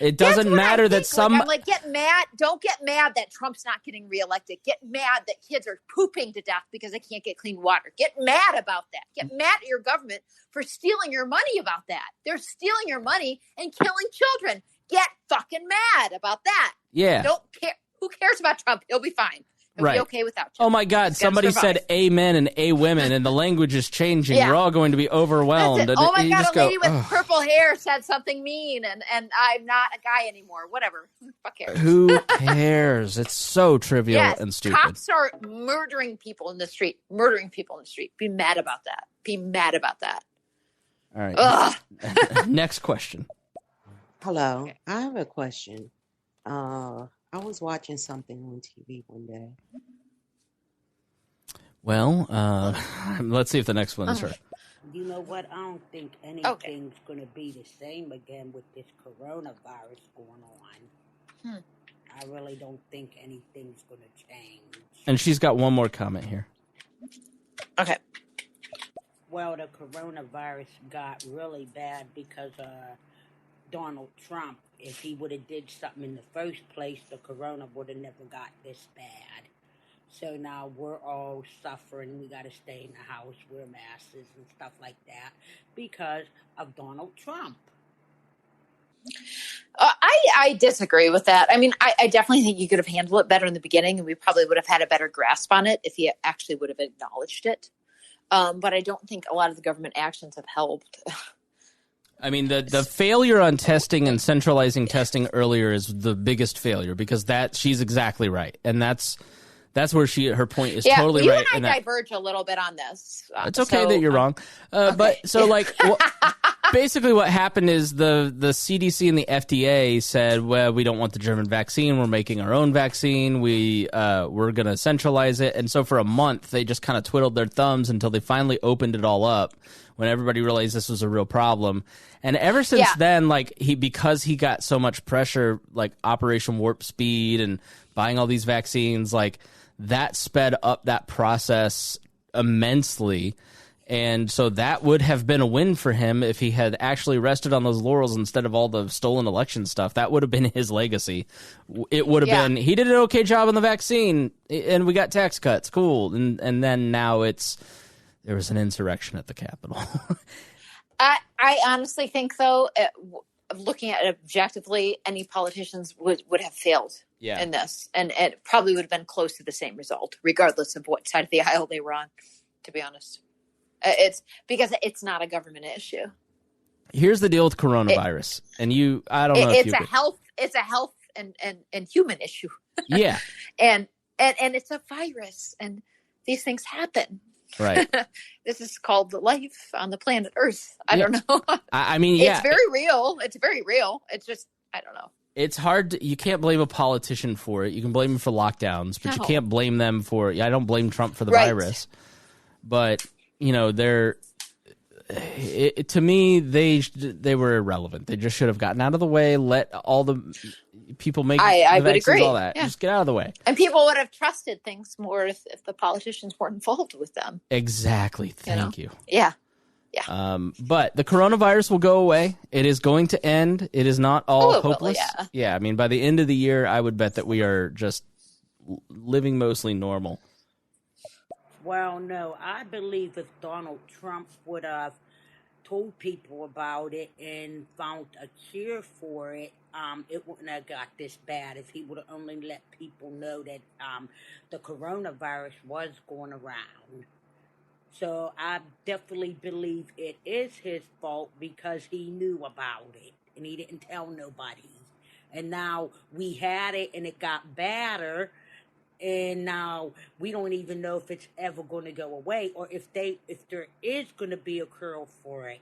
It doesn't matter that some... I'm like, get mad. Don't get mad that Trump's not getting reelected. Get mad that kids are pooping to death because they can't get clean water. Get mad about that. Get mad at your government for stealing your money about that. They're stealing your money and killing children. Get fucking mad about that. Yeah. Don't care. Who cares about Trump? He'll be fine. He'll be okay without you. Oh my God. Somebody said amen and a women, and the language is changing. We're all going to be overwhelmed. Oh my God, a lady with purple hair said something mean, and I'm not a guy anymore. Whatever. Fuck cares. Who cares? It's so trivial and stupid. Cops are murdering people in the street. Be mad about that. Be mad about that. All right. Next question. Hello. Okay. I have a question. I I was watching something on TV one day. Well, let's see if the next one's her. You know what? I don't think anything's going to be the same again with this coronavirus going on. I really don't think anything's going to change. And she's got one more comment here. Okay. Well, the coronavirus got really bad because Donald Trump. If he would have did something in the first place, the corona would have never got this bad. So now we're all suffering. We got to stay in the house, wear masks and stuff like that because of Donald Trump. I disagree with that. I mean, I definitely think you could have handled it better in the beginning, and we probably would have had a better grasp on it if he actually would have acknowledged it. But I don't think a lot of the government actions have helped. I mean, the failure on testing and centralizing testing earlier is the biggest failure because she's exactly right, and that's where her point is totally right. And I diverge a little bit on this. It's okay that you're wrong, okay. But so like. Basically, what happened is the CDC and the FDA said, well, we don't want the German vaccine. We're making our own vaccine. We're going to centralize it. And so for a month, they just kind of twiddled their thumbs until they finally opened it all up when everybody realized this was a real problem. And ever since then, like because he got so much pressure, like Operation Warp Speed and buying all these vaccines, like that sped up that process immensely. And so that would have been a win for him if he had actually rested on those laurels instead of all the stolen election stuff. That would have been his legacy. It would have been, he did an okay job on the vaccine, and we got tax cuts. Cool. And then now there was an insurrection at the Capitol. I honestly think, though, looking at it objectively, any politicians would have failed in this. And it probably would have been close to the same result, regardless of what side of the aisle they were on, to be honest. It's because it's not a government issue. Here's the deal with coronavirus, I don't know. It's a health and human issue. Yeah, and it's a virus, and these things happen. Right. This is called life on the planet Earth. I don't know. I mean, it's very real. It's very real. It's just I don't know. It's hard. You can't blame a politician for it. You can blame them for lockdowns, but you can't blame them for. I don't blame Trump for the virus, but. You know, to me, they were irrelevant. They just should have gotten out of the way, let all the people make I the would vaccines, agree. all that. Just get out of the way. And people would have trusted things more if the politicians weren't involved with them. Exactly. Thank you. Yeah. But the coronavirus will go away. It is going to end. It is not all hopeless. I mean, by the end of the year, I would bet that we are just living mostly normal. Well, no, I believe if Donald Trump would have told people about it and found a cure for it, it wouldn't have got this bad if he would have only let people know that the coronavirus was going around. So I definitely believe it is his fault because he knew about it and he didn't tell nobody. And now we had it and it got badder. And now we don't even know if it's ever going to go away or if there is going to be a cure for it.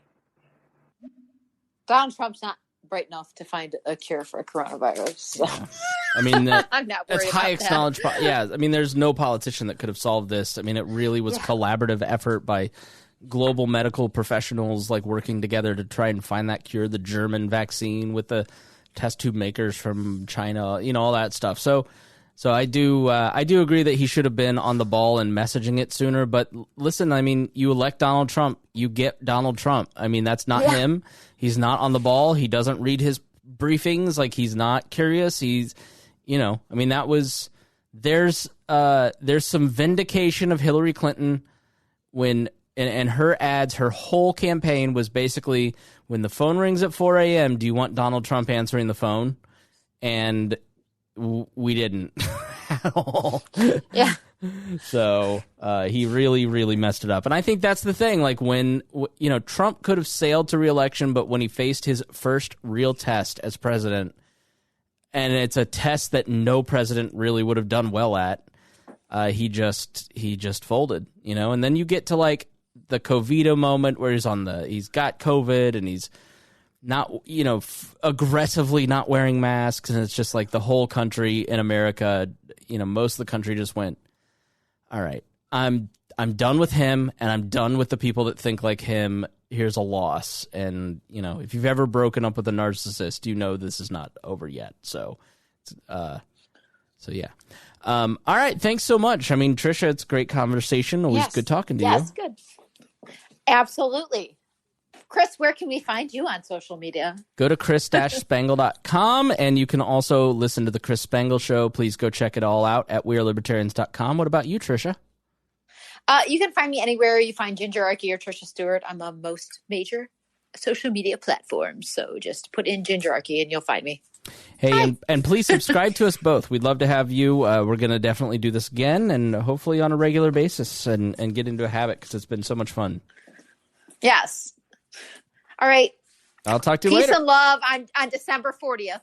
Donald Trump's not bright enough to find a cure for a coronavirus. So. Yeah. I mean, I'm not worried that's high about acknowledged. I mean, there's no politician that could have solved this. I mean, it really was collaborative effort by global medical professionals like working together to try and find that cure. The German vaccine with the test tube makers from China, all that stuff. So I do agree that he should have been on the ball and messaging it sooner. But listen, I mean, you elect Donald Trump, you get Donald Trump. I mean, that's not him. He's not on the ball. He doesn't read his briefings. Like, he's not curious. He's, I mean, that was there's some vindication of Hillary Clinton when and her ads, her whole campaign was basically when the phone rings at 4 a.m. Do you want Donald Trump answering the phone? And we didn't at all. Yeah. So he really, really messed it up. And I think that's the thing. Like when, Trump could have sailed to re-election, but when he faced his first real test as president, and it's a test that no president really would have done well at, he just folded, and then you get to like the COVID moment where he's got COVID and he's not, aggressively not wearing masks. And it's just like the whole country in America, most of the country just went, all right, I'm done with him, and I'm done with the people that think like him. Here's a loss. And, if you've ever broken up with a narcissist, this is not over yet. So yeah. All right. Thanks so much. I mean, Tricia, it's a great conversation. Always good talking to you. Yes, good. Absolutely. Chris, where can we find you on social media? Go to chris-spangle.com, and you can also listen to the Chris Spangle Show. Please go check it all out at wearelibertarians.com. What about you, Tricia? You can find me anywhere you find Ginger Archie or Tricia Stewart. I'm on most major social media platforms, so just put in Ginger Archie and you'll find me. Hey, and please subscribe to us both. We'd love to have you. We're going to definitely do this again, and hopefully on a regular basis, and get into a habit, because it's been so much fun. Yes. All right. I'll talk to you later. Peace and love on December 40th.